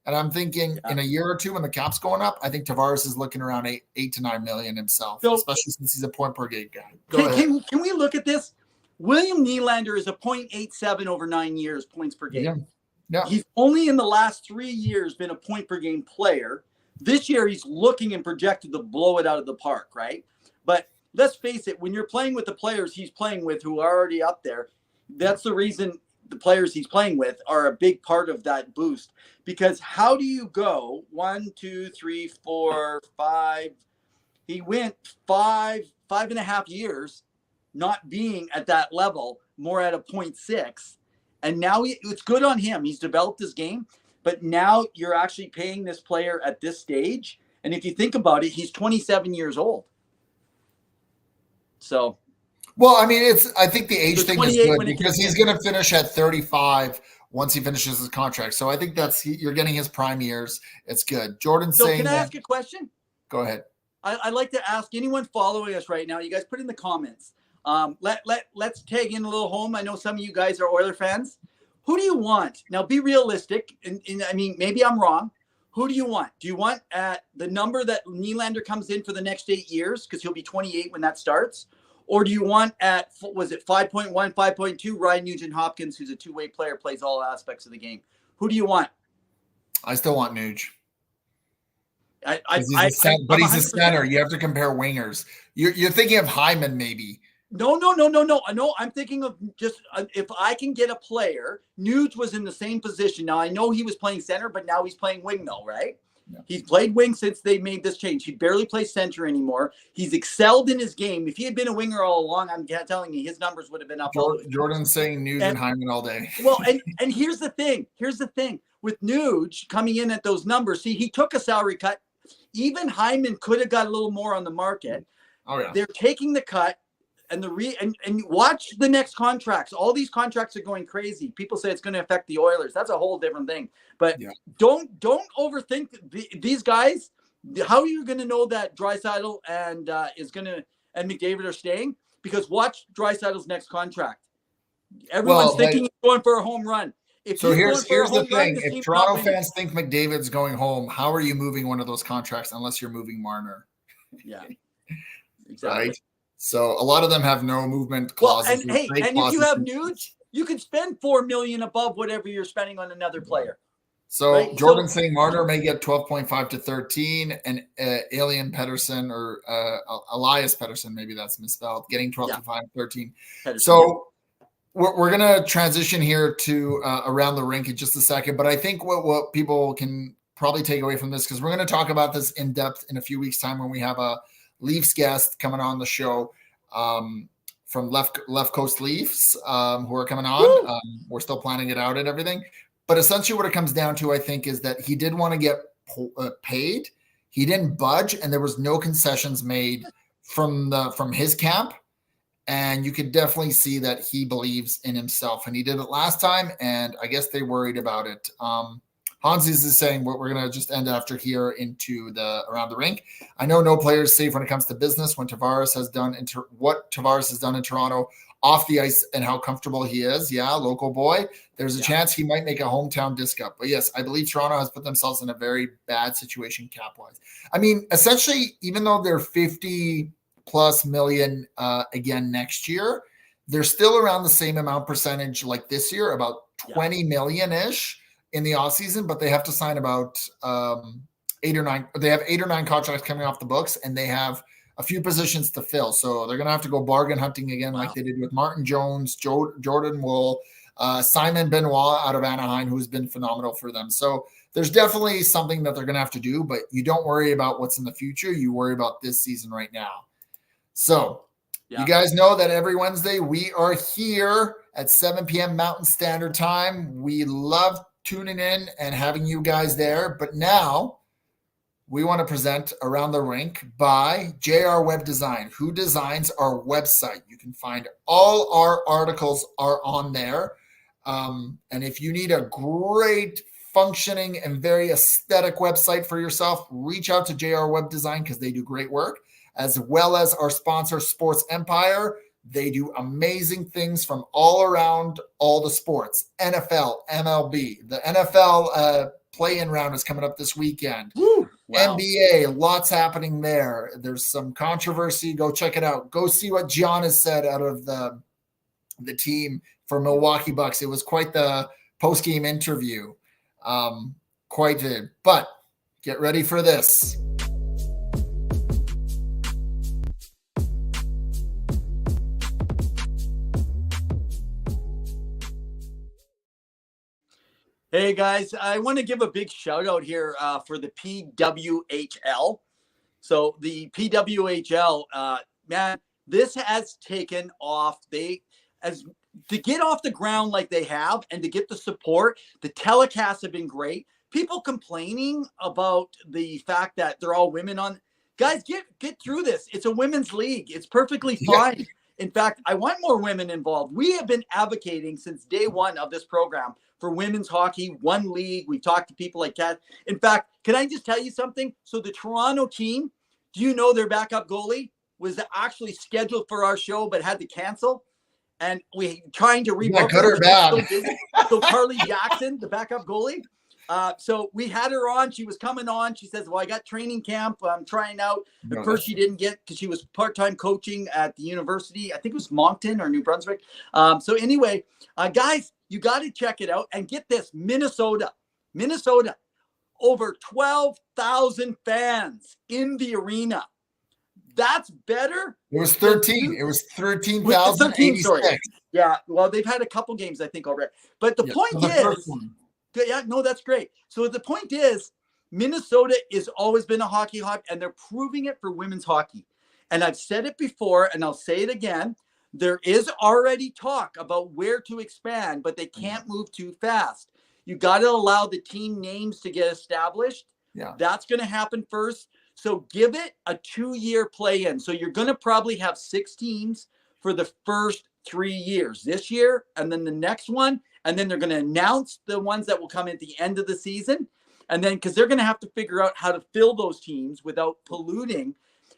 And I'm thinking in a year or two when the cap's going up, I think Tavares is looking around 8 to 9 million himself, especially since he's a point per game guy. Can we look at this? William Nylander is a 0.87 over 9 years points per game. Yeah. He's only in the last 3 years been a point per game player. This year he's looking and projected to blow it out of the park, right? But let's face it, when you're playing with the players he's playing with who are already up there, that's the reason the players he's playing with are a big part of that boost. Because how do you go 1, 2, 3, 4, 5? He went 5.5 years not being at that level, more at a 0.6. And now it's good on him. He's developed his game, but now you're actually paying this player at this stage. And if you think about it, he's 27 years old. So, well, I mean, I think the age thing is good because he's going to finish at 35 once he finishes his contract. So I think you're getting his prime years. It's good. Jordan's saying. Can I ask a question? Go ahead. I'd like to ask anyone following us right now. You guys put in the comments. Let's tag in a little home. I know some of you guys are Oiler fans. Who do you want? Now, be realistic. And I mean, maybe I'm wrong. Who do you want? Do you want at the number that Nylander comes in for the next 8 years? Because he'll be 28 when that starts. Or do you want at, was it 5.1, 5.2, Ryan Nugent-Hopkins, who's a two-way player, plays all aspects of the game? Who do you want? I still want Nuge. But he's a center. You have to compare wingers. You're thinking of Hyman, maybe. No. I'm thinking of just if I can get a player. Nuge was in the same position. Now, I know he was playing center, but now he's playing wing, though, right? Yeah. He's played wing since they made this change. He barely plays center anymore. He's excelled in his game. If he had been a winger all along, I'm telling you, his numbers would have been up. Jordan's saying Nuge and Hyman all day. Well, and here's the thing. Here's the thing. With Nuge coming in at those numbers, see, he took a salary cut. Even Hyman could have got a little more on the market. Oh, yeah. They're taking the cut. And and watch the next contracts. All these contracts are going crazy. People say it's going to affect the Oilers. That's a whole different thing. But don't overthink these guys. How are you going to know that Draisaitl and McDavid are staying? Because watch Draisaitl's next contract. Everyone's thinking he's going for a home run. Here's the thing. If Toronto fans think McDavid's going home, how are you moving one of those contracts unless you're moving Marner? Yeah, exactly. Right. So a lot of them have no movement clauses. Well, and if you have Nuge, you can spend $4 million above whatever you're spending on another player. So right? Jordan saying Marner may get 12.5 to 13, and Alien Pedersen or Elias Pedersen, maybe that's misspelled, getting 12 to 5, 13. Pedersen. So we're going to transition here to around the rink in just a second. But I think what people can probably take away from this, because we're going to talk about this in depth in a few weeks' time when we have a Leafs guest coming on the show from Left Coast Leafs who are coming on. We're still planning it out and everything. But essentially what it comes down to, I think, is that he did want to get paid. He didn't budge, and there was no concessions made from his camp. And you could definitely see that he believes in himself. And he did it last time, and I guess they worried about it. Hansies is saying what we're going to just end after here into the around the rink. I know no player is safe when it comes to business. When Tavares has done what Tavares has done in Toronto off the ice and how comfortable he is. Yeah, local boy. There's a chance he might make a hometown disc up. But yes, I believe Toronto has put themselves in a very bad situation cap-wise. I mean, essentially, even though they're 50 plus million again next year, they're still around the same amount percentage like this year, about 20 million-ish. In the offseason, but they have to sign about 8 or 9. They have 8 or 9 contracts coming off the books, and they have a few positions to fill. So they're going to have to go bargain hunting again, like they did with Martin Jones, Jordan Wool, Simon Benoit out of Anaheim, who's been phenomenal for them. So there's definitely something that they're going to have to do, but you don't worry about what's in the future. You worry about this season right now. So you guys know that every Wednesday we are here at 7 p.m. Mountain Standard Time. We love tuning in and having you guys there. But now we want to present Around the Rink by JR Web Design, who designs our website. You can find all our articles are on there. And if you need a great functioning and very aesthetic website for yourself, reach out to JR Web Design because they do great work, as well as our sponsor, Sports Empire. They do amazing things from all around all the sports, NFL, MLB. The NFL play-in round is coming up this weekend. Woo, wow. NBA, lots happening there. There's some controversy. Go check it out. Go see what John has said out of the team for Milwaukee Bucks. It was quite the post-game interview. Quite good. But get ready for this. Hey guys, I want to give a big shout out here for the PWHL. So the PWHL, man, this has taken off. To get off the ground like they have and to get the support, the telecasts have been great. People complaining about the fact that they're all women on. Guys, get through this. It's a women's league. It's perfectly fine. Yeah. In fact, I want more women involved. We have been advocating since day one of this program for women's hockey, one league. We talked to people like Kat. In fact, can I just tell you something? So the Toronto team, do you know their backup goalie was actually scheduled for our show but had to cancel? And we trying to rebook. Good or bad? So Carly Jackson, the backup goalie. So we had her on. She was coming on. She says, well, I got training camp. I'm trying out. At first, she didn't get because she was part-time coaching at the university. I think it was Moncton or New Brunswick. So anyway, guys, you got to check it out. And get this, Minnesota, over 12,000 fans in the arena. That's better. It was 13. It was 13,086. Yeah. Well, they've had a couple games, I think, already. But the point is, yeah, no, that's great. So the point is, Minnesota has always been a hockey hub, and they're proving it for women's hockey. And I've said it before, and I'll say it again. There is already talk about where to expand, but they can't move too fast. You got to allow the team names to get established. Yeah. That's going to happen first. So give it a 2-year play-in. So you're going to probably have 6 teams for the first 3 years, this year, and then the next one. And then they're going to announce the ones that will come at the end of the season. And then, because they're going to have to figure out how to fill those teams without polluting.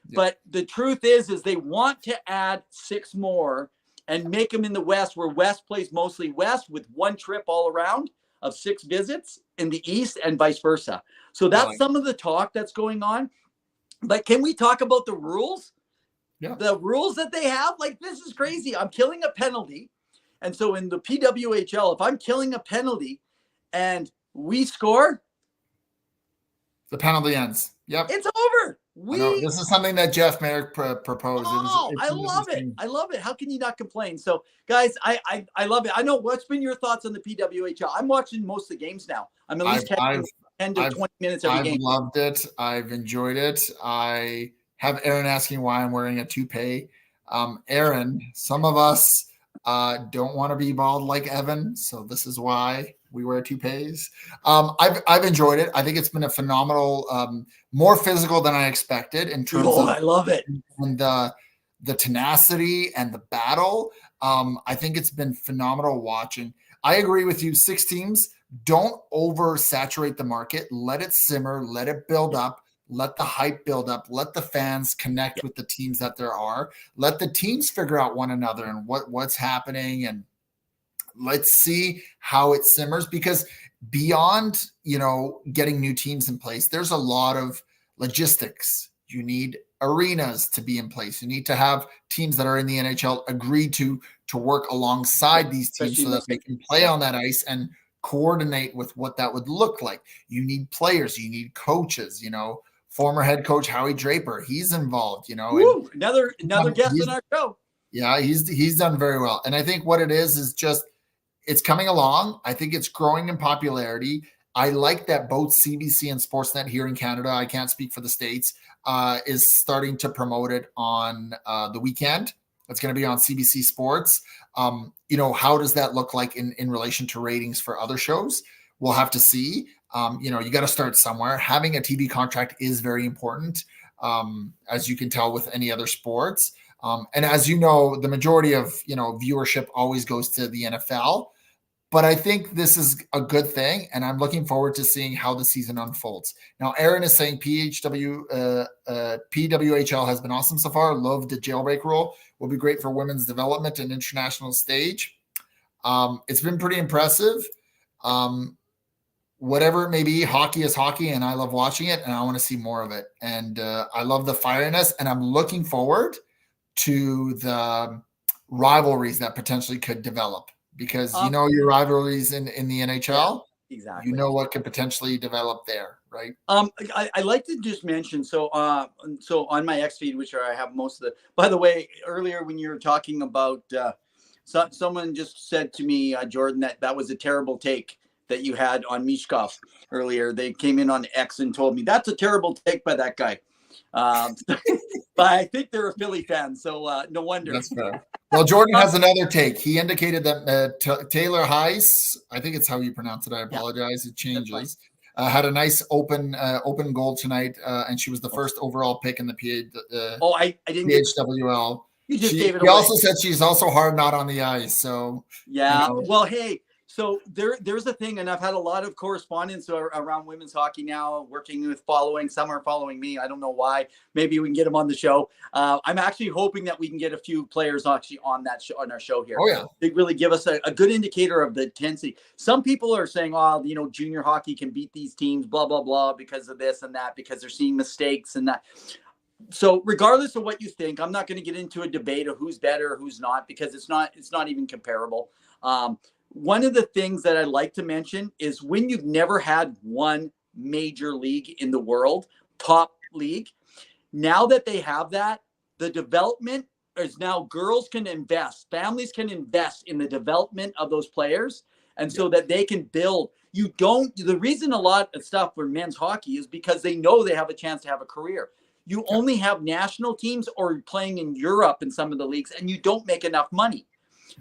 Yeah. But the truth is they want to add 6 more and make them in the West, where West plays mostly West, with 1 trip all around of 6 visits in the East, and vice versa. So that's some of the talk that's going on. But can we talk about the rules? Yeah. The rules that they have? Like, this is crazy. I'm killing a penalty. And so in the PWHL, if I'm killing a penalty and we score, the penalty ends. Yep. It's over. This is something that Jeff Merrick proposed. I love it. I love it. How can you not complain? So, guys, I love it. I know. What's been your thoughts on the PWHL? I'm watching most of the games now. I'm at least 10 to 20 minutes every game. I've loved it. I've enjoyed it. I have Aaron asking why I'm wearing a toupee. Aaron, some of us don't want to be bald like Evan, so this is why we wear toupees. I've enjoyed it. I think it's been a phenomenal, more physical than I expected in terms of I love it. And the tenacity and the battle. I think it's been phenomenal watching. I agree with you. 6 teams, don't oversaturate the market. Let it simmer, let it build up. Let the hype build up. Let the fans connect with the teams that there are. Let the teams figure out one another and what's happening. And let's see how it simmers, because beyond, getting new teams in place, there's a lot of logistics. You need arenas to be in place. You need to have teams that are in the NHL agree to work alongside these teams so that they can play on that ice and coordinate with what that would look like. You need players. You need coaches, Former head coach Howie Draper, he's involved, Woo, another guest on our show. Yeah, he's done very well. And I think what it is just it's coming along. I think it's growing in popularity. I like that both CBC and Sportsnet here in Canada, I can't speak for the States, is starting to promote it on the weekend. It's going to be on CBC Sports. How does that look like in relation to ratings for other shows? We'll have to see. You got to start somewhere. Having a TV contract is very important, as you can tell with any other sports. And as you know, the majority of, viewership always goes to the NFL. But I think this is a good thing, and I'm looking forward to seeing how the season unfolds. Now, Aaron is saying PWHL has been awesome so far. Love the jailbreak rule. Will be great for women's development and international stage. It's been pretty impressive. Whatever it may be, hockey is hockey, and I love watching it, and I want to see more of it. And I love the fireness, and I'm looking forward to the rivalries that potentially could develop, because your rivalries in the NHL, exactly. What could potentially develop there, right? I like to just mention, so on my X feed, which I have most of the, by the way, earlier when you were talking about, someone just said to me, Jordan, that was a terrible take that you had on Mishkov earlier. They came in on X and told me that's a terrible take by that guy. But I think they're a Philly fan, so no wonder. That's fair. Well, Jordan has another take. He indicated that Taylor Heiss, I think it's how you pronounce it. I apologize. Yeah, it changes. Had a nice open goal tonight, and she was the first overall pick in the I didn't PHWL. You just gave it away. He also said she's also hard not on the ice. So yeah. Well, hey. So there's a thing, and I've had a lot of correspondence around women's hockey now, working with some are following me. I don't know why. Maybe we can get them on the show. I'm actually hoping that we can get a few players actually on that show, on our show here. Oh, yeah. They really give us a good indicator of the intensity. Some people are saying, junior hockey can beat these teams, blah, blah, blah, because of this and that, because they're seeing mistakes and that. So regardless of what you think, I'm not going to get into a debate of who's better, who's not, because it's not even comparable. One of the things that I like to mention is when you've never had one major league in the world, top league, now that they have that, the development is now girls can invest, families can invest in the development of those players. And so that they can build, The reason a lot of stuff for men's hockey is because they know they have a chance to have a career. You only have national teams or playing in Europe in some of the leagues, and you don't make enough money.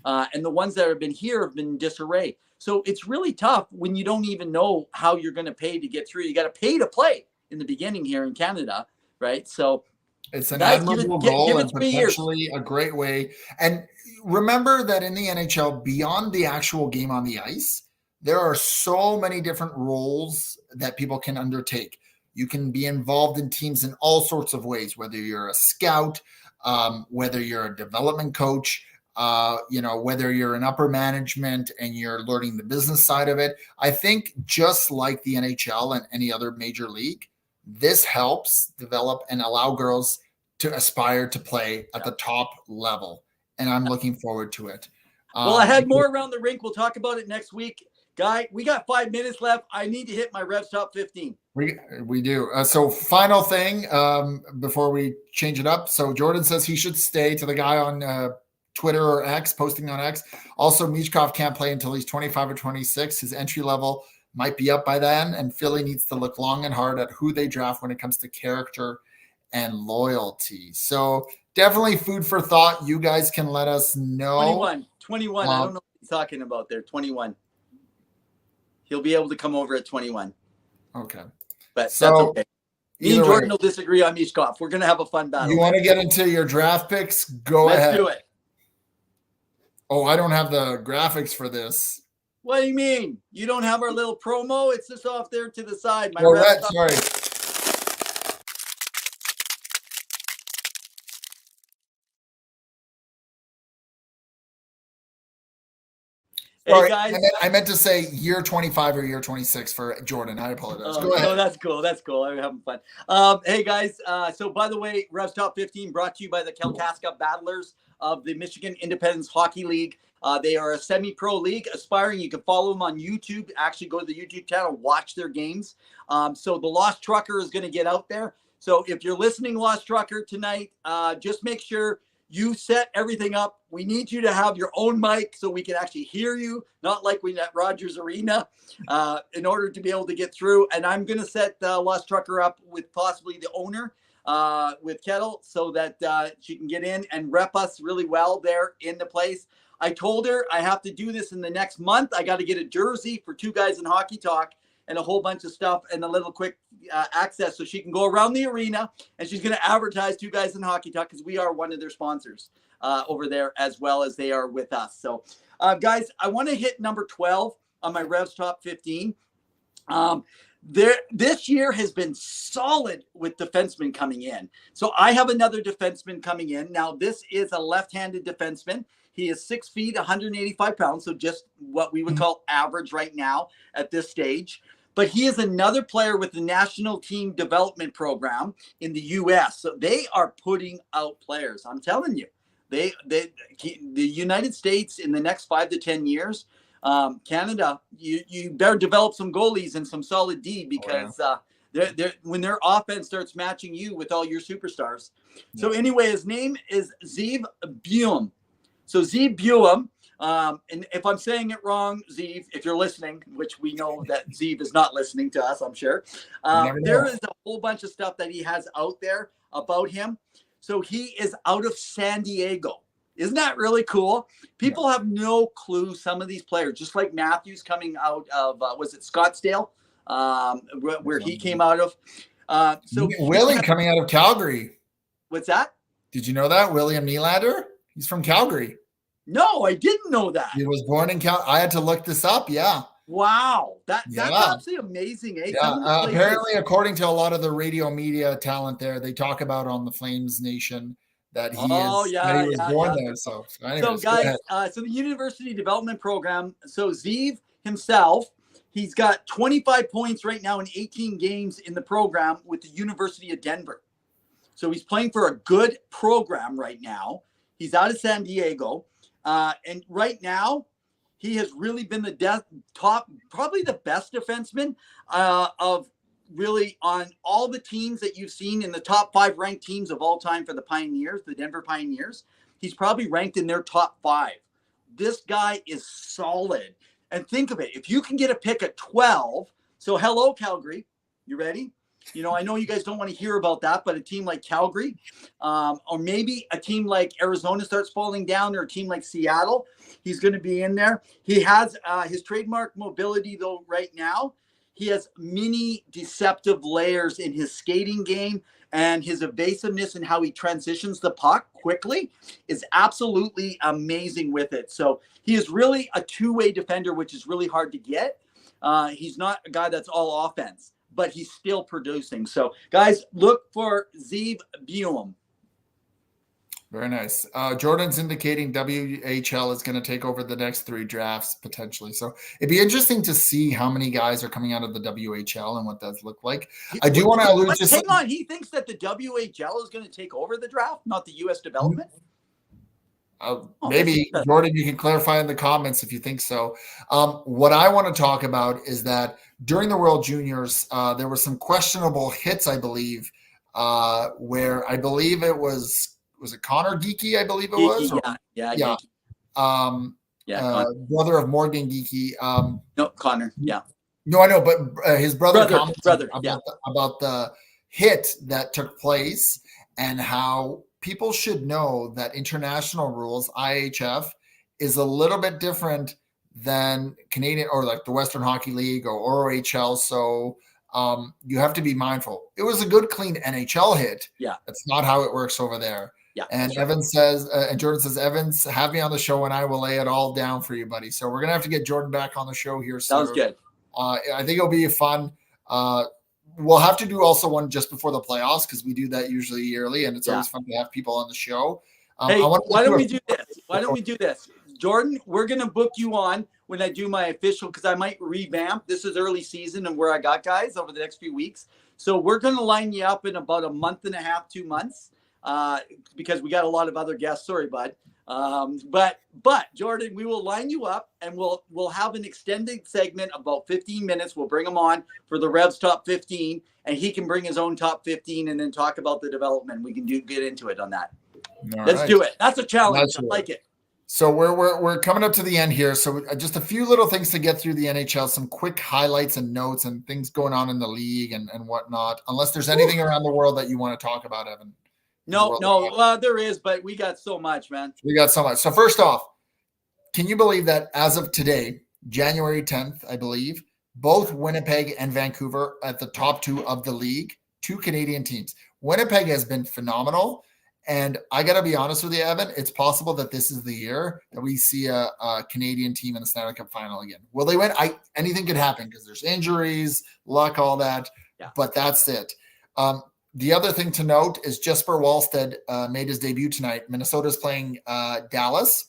And the ones that have been here have been in disarray. So it's really tough when you don't even know how you're going to pay to get through. You got to pay to play in the beginning here in Canada, right? So it's an admirable goal and potentially a great way. And remember that in the NHL, beyond the actual game on the ice, there are so many different roles that people can undertake. You can be involved in teams in all sorts of ways, whether you're a scout, whether you're a development coach, whether you're in upper management and you're learning the business side of it. I think just like the NHL and any other major league, this helps develop and allow girls to aspire to play at the top level. And I'm looking forward to it. Well, I had more around the rink. We'll talk about it next week. Guy, we got 5 minutes left. I need to hit my Revs top 15. We do. So final thing before we change it up. So Jordan says he should stay, to the guy on Twitter or X, posting on X. Also, Michkov can't play until he's 25 or 26. His entry level might be up by then, and Philly needs to look long and hard at who they draft when it comes to character and loyalty. So definitely food for thought. You guys can let us know. 21. I don't know what he's talking about there. 21. He'll be able to come over at 21. Okay. But that's okay. Me and Jordan will disagree on Michkov. We're going to have a fun battle. You want to get into your draft picks? Go ahead. Let's do it. Oh, I don't have the graphics for this. What do you mean? You don't have our little promo? It's just off there to the side. Sorry. Hey guys, I meant to say year 25 or year 26 for Jordan. I apologize. Go ahead. No, that's cool. That's cool. I'm having fun. Hey guys, so by the way, Revs Top 15 brought to you by the Kalkaska Battlers of the Michigan Independence Hockey League. They are a semi-pro league, aspiring. You can follow them on YouTube. Actually, go to the YouTube channel, watch their games. So the Lost Trucker is going to get out there. So if you're listening, Lost Trucker, tonight, just make sure you set everything up. We need you to have your own mic so we can actually hear you, not like we at Rogers Arena, in order to be able to get through. And I'm going to set Lost Trucker up with possibly the owner, with Kettle, so that she can get in and rep us really well there in the place. I told her I have to do this in the next month. I got to get a jersey for Two Guys in Hockey Talk and a whole bunch of stuff and a little quick access so she can go around the arena, and she's going to advertise Two Guys in Hockey Talk because we are one of their sponsors over there, as well as they are with us. So guys, I want to hit number 12 on my Revs Top 15. This year has been solid with defensemen coming in. So I have another defenseman coming in. Now, this is a left-handed defenseman. He is 6 feet, 185 pounds. So just what we would call average right now at this stage. But he is another player with the national team development program in the U.S. So they are putting out players. I'm telling you, the United States in the next 5 to 10 years, Canada, you better develop some goalies and some solid D, because when their offense starts matching you with all your superstars. So anyway, his name is Zeev Buum. So Zeev Buum, and if I'm saying it wrong, Zeev, if you're listening, which we know that Zeev is not listening to us, I'm sure. There is a whole bunch of stuff that he has out there about him. So he is out of San Diego. Isn't that really cool? People have no clue, some of these players, just like Matthews coming out of, was it Scottsdale, where he came out of. So Willie coming out of Calgary. What's that? Did you know that? William Nylander? He's from Calgary. No, I didn't know that. He was born in Calgary. I had to look this up. Yeah. Wow. That's absolutely amazing. Eh? Yeah. Apparently, according to a lot of the radio media talent there, they talk about on the Flames Nation that he was born there. So anyways, guys, so the University Development Program. So Zeev himself, he's got 25 points right now in 18 games in the program with the University of Denver. So he's playing for a good program right now. He's out of San Diego. And right now, he has really been the top, probably the best defenseman of really on all the teams that you've seen in the top 5 ranked teams of all time for the Pioneers, the Denver Pioneers. He's probably ranked in their top 5. This guy is solid. And think of it. If you can get a pick at 12, so hello, Calgary. You ready? You know, I know you guys don't want to hear about that, but a team like Calgary, or maybe a team like Arizona starts falling down, or a team like Seattle, he's going to be in there. He has his trademark mobility, though, right now. He has many deceptive layers in his skating game, and his evasiveness and how he transitions the puck quickly is absolutely amazing with it. So he is really a two-way defender, which is really hard to get. He's not a guy that's all offense, but he's still producing. So, guys, look for Zeev Buum. Very nice. Jordan's indicating WHL is going to take over the next 3 drafts potentially. So it'd be interesting to see how many guys are coming out of the WHL and what that look like. I do want to allude to. Hang on, he thinks that the WHL is going to take over the draft, not the U.S. development. Maybe Jordan, you can clarify in the comments if you think so. What I want to talk about is that during the World Juniors, there were some questionable hits, I believe, where I believe it was it Connor Geeky? I believe it was. Yeah. Brother of Morgan Geeky. No, Connor. Yeah. No, I know, but his brother about the hit that took place and how people should know that international rules, IHF, is a little bit different than Canadian or like the Western Hockey League or OHL. So you have to be mindful. It was a good, clean NHL hit. Yeah. That's not how it works over there. Yeah. And Evan says, and Jordan says, Evans, have me on the show and I will lay it all down for you, buddy. So we're going to have to get Jordan back on the show here soon. Sounds good. I think it'll be fun. We'll have to do also one just before the playoffs because we do that usually yearly, and it's always fun to have people on the show. Hey, why don't we do this? Why don't we do this? Jordan, we're going to book you on when I do my official, because I might revamp. This is early season and where I got guys over the next few weeks. So we're going to line you up in about a month and a half, 2 months, because we got a lot of other guests. Sorry, bud. But Jordan, we will line you up and we'll have an extended segment about 15 minutes. We'll bring him on for the Revs top 15, and he can bring his own top 15 and then talk about the development. We can get into it on that. Let's do it. That's a challenge. I like it. So we're coming up to the end here. So just a few little things to get through the NHL, some quick highlights and notes and things going on in the league and whatnot, unless there's anything around the world that you want to talk about, Evan. No, there is, but we got so much, man. We got so much. So first off, can you believe that as of today, January 10th, I believe, both Winnipeg and Vancouver at the top 2 of the league, 2 Canadian teams. Winnipeg has been phenomenal. And I got to be honest with you, Evan, it's possible that this is the year that we see a Canadian team in the Stanley Cup final again. Will they win? Anything could happen because there's injuries, luck, all that. Yeah. But that's it. The other thing to note is Jesper Wallstedt made his debut tonight. Minnesota's playing Dallas.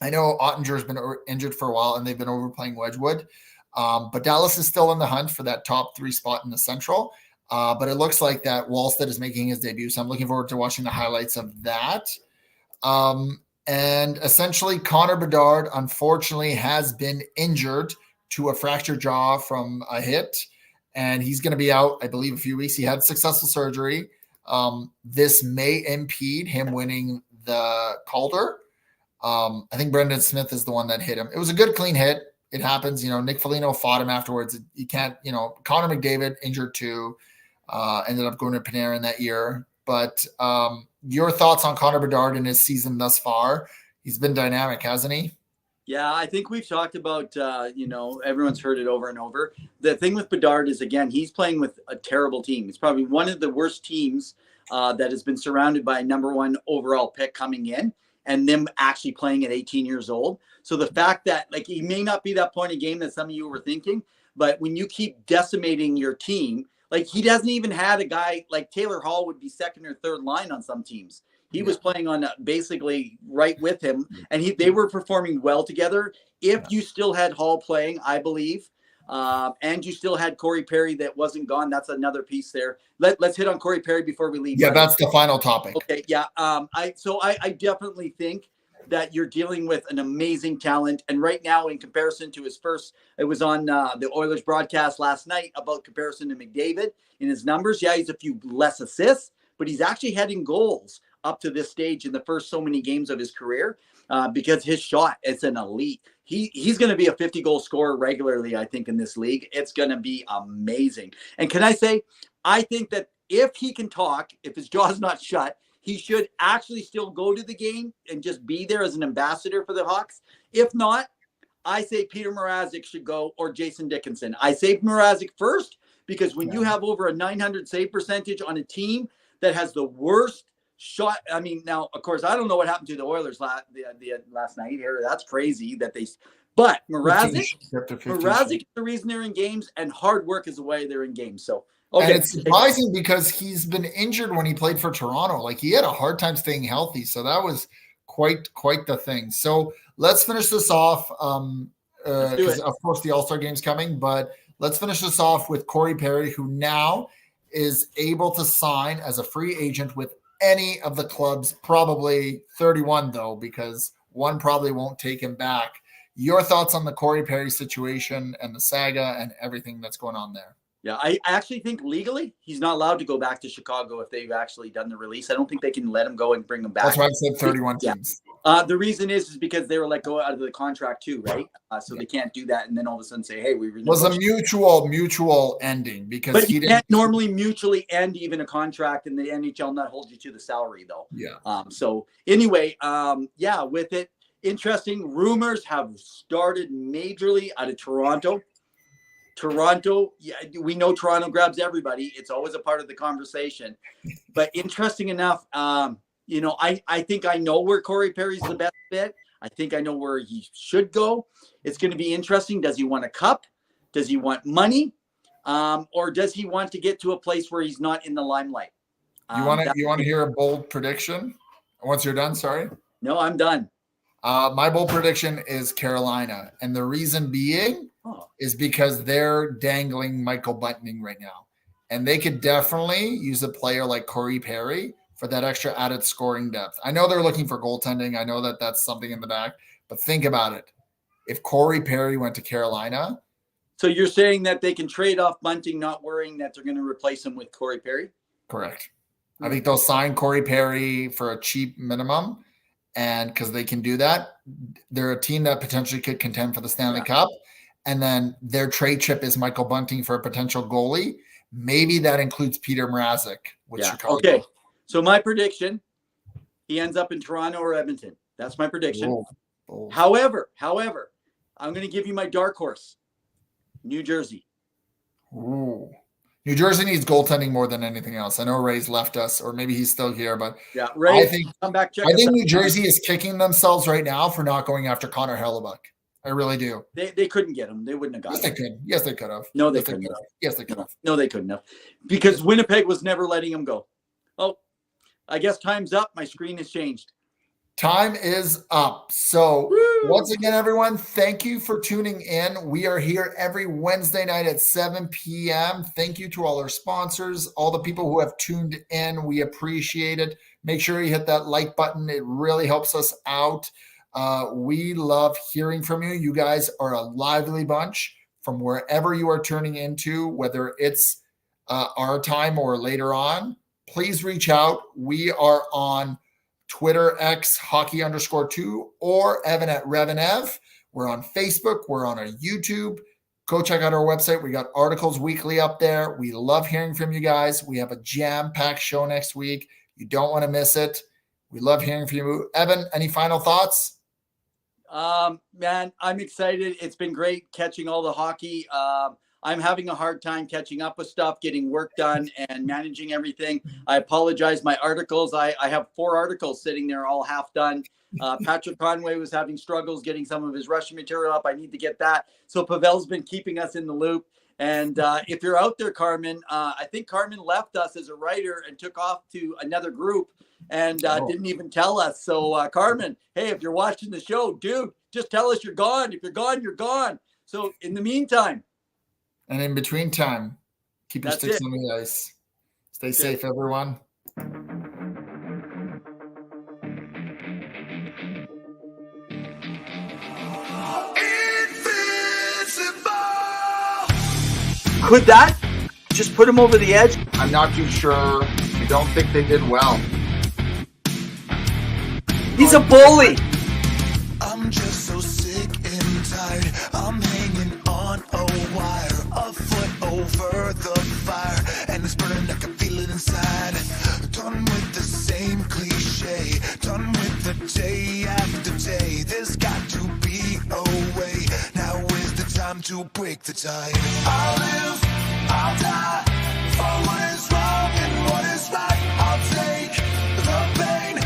I know Ottinger's been injured for a while, and they've been overplaying Wedgwood. But Dallas is still in the hunt for that top 3 spot in the Central. But it looks like that Wallstedt is making his debut. So I'm looking forward to watching the highlights of that. And essentially, Connor Bedard, unfortunately, has been injured to a fractured jaw from a hit. And he's going to be out, I believe, a few weeks. He had successful surgery. This may impede him winning the Calder. I think Brendan Smith is the one that hit him. It was a good, clean hit. It happens. Nick Foligno fought him afterwards. You can't, Connor McDavid injured too. Ended up going to Panarin that year. But your thoughts on Connor Bedard in his season thus far? He's been dynamic, hasn't he? Yeah, I think we've talked about, everyone's heard it over and over. The thing with Bedard is, again, he's playing with a terrible team. It's probably one of the worst teams that has been surrounded by a number 1 overall pick coming in and them actually playing at 18 years old. So the fact that, he may not be that point of game that some of you were thinking, but when you keep decimating your team, he hasn't even had a guy like Taylor Hall would be second or third line on some teams. He was playing on basically right with him, and they were performing well together. If you still had Hall playing, I believe, and you still had Corey Perry that wasn't gone, that's another piece there. Let's hit on Corey Perry before we leave. Yeah, that's the final topic. Okay, yeah. I definitely think that you're dealing with an amazing talent. And right now, in comparison to his first, it was on the Oilers broadcast last night about comparison to McDavid in his numbers. Yeah, he's a few less assists, but he's actually heading goals up to this stage in the first so many games of his career, because his shot, it's an elite. He's going to be a 50-goal scorer regularly, I think, in this league. It's going to be amazing. And can I say, I think that if he can talk, if his jaw's not shut, he should actually still go to the game and just be there as an ambassador for the Hawks. If not, I say Peter Mrazek should go, or Jason Dickinson. I say Mrazek first because when you have over a 900 save percentage on a team that has the worst shot, I mean, now, of course, I don't know what happened to the Oilers last night here. That's crazy that they – but Mrazek is the reason they're in games, and hard work is the way they're in games. So, okay. And it's surprising because he's been injured when he played for Toronto. Like, he had a hard time staying healthy, so that was quite the thing. So let's finish this off because, of course, the All-Star game's coming, but let's finish this off with Corey Perry, who now is able to sign as a free agent with any of the clubs, probably 31 though, because one probably won't take him back. Your thoughts on the Corey Perry situation and the saga and everything that's going on there? Yeah, I actually think legally he's not allowed to go back to Chicago if they've actually done the release. I don't think they can let him go and bring him back. That's why I said 31 teams. The reason is because they were let go out of the contract too, right? So they can't do that and then all of a sudden say, hey, we was a mutual ending because but he can't normally mutually end even a contract in the NHL, not hold you to the salary though. Yeah. So anyway, with it, interesting rumors have started majorly out of Toronto. Yeah, we know Toronto grabs everybody. It's always a part of the conversation. But interesting enough, I think I know where Corey Perry's the best fit. I think I know where he should go. It's going to be interesting. Does he want a cup? Does he want money? Or does he want to get to a place where he's not in the limelight? You want to hear a bold prediction? Once you're done, sorry. No, I'm done. My bold prediction is Carolina. And the reason being is because they're dangling Michael Bunting right now. And they could definitely use a player like Corey Perry for that extra added scoring depth. I know they're looking for goaltending. I know that that's something in the back. But think about it. If Corey Perry went to Carolina. So you're saying that they can trade off Bunting, not worrying that they're going to replace him with Corey Perry? Correct. I think they'll sign Corey Perry for a cheap minimum. And because they can do that, they're a team that potentially could contend for the Stanley Cup. And then their trade chip is Michael Bunting for a potential goalie. Maybe that includes Peter Mrazek with Chicago. Okay. So my prediction, he ends up in Toronto or Edmonton. That's my prediction. Bold. However, I'm going to give you my dark horse. New Jersey. Ooh. New Jersey needs goaltending more than anything else. I know Ray's left us, or maybe he's still here, but Ray, I think New Jersey is kicking themselves right now for not going after Connor Hellebuck. I really do. They couldn't get him. They wouldn't have got him. Yes, they could. Yes, they could have. No, they couldn't have. Yes, they could have. No, they couldn't have. Because Winnipeg was never letting him go. Oh, I guess time's up. My screen has changed. Time is up. So once again, everyone, thank you for tuning in. We are here every Wednesday night at 7 p.m. Thank you to all our sponsors, all the people who have tuned in. We appreciate it. Make sure you hit that like button. It really helps us out. We love hearing from you. You guys are a lively bunch from wherever you are tuning into, whether it's our time or later on. Please reach out. We are on Twitter, X, hockey_2, or Evan at REV. We're on Facebook. We're on our YouTube. Go check out our website. We got articles weekly up there. We love hearing from you guys. We have a jam-packed show next week. You don't want to miss it. We love hearing from you. Evan, any final thoughts? Man, I'm excited. It's been great catching all the hockey. I'm having a hard time catching up with stuff, getting work done, and managing everything. I apologize. My articles, I have 4 articles sitting there all half done. Patrick Conway was having struggles getting some of his Russian material up. I need to get that. So Pawel's been keeping us in the loop. And if you're out there, Carmen, I think Carmen left us as a writer and took off to another group and didn't even tell us. So Carmen, hey, if you're watching the show, dude, just tell us you're gone. If you're gone, you're gone. So in the meantime, and in between time, keep your sticks on the ice. Stay safe, everyone. Could that just put him over the edge? I'm not too sure. I don't think they did well. He's a bully. I'm just so sick and tired. I'm hanging on a wire, a foot over the fire, and it's burning. I can feel it inside. Done with the same cliche. Done with the day after day. There's got to be a way. Now is the time to break the tide. I'll live, I'll die for what is wrong and what is right. I'll take the pain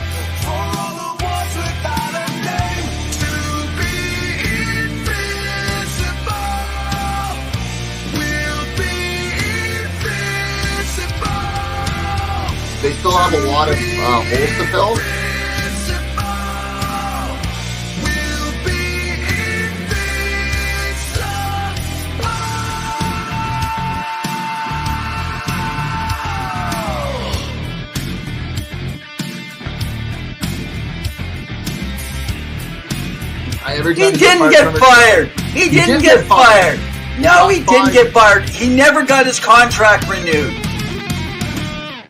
for all the ones without a name. To be invincible, we'll be invincible. They still have a lot of holes to fill. We'll be invincible. Every He time didn't get fired. He didn't get fired. No, he didn't get fired. He never got his contract renewed.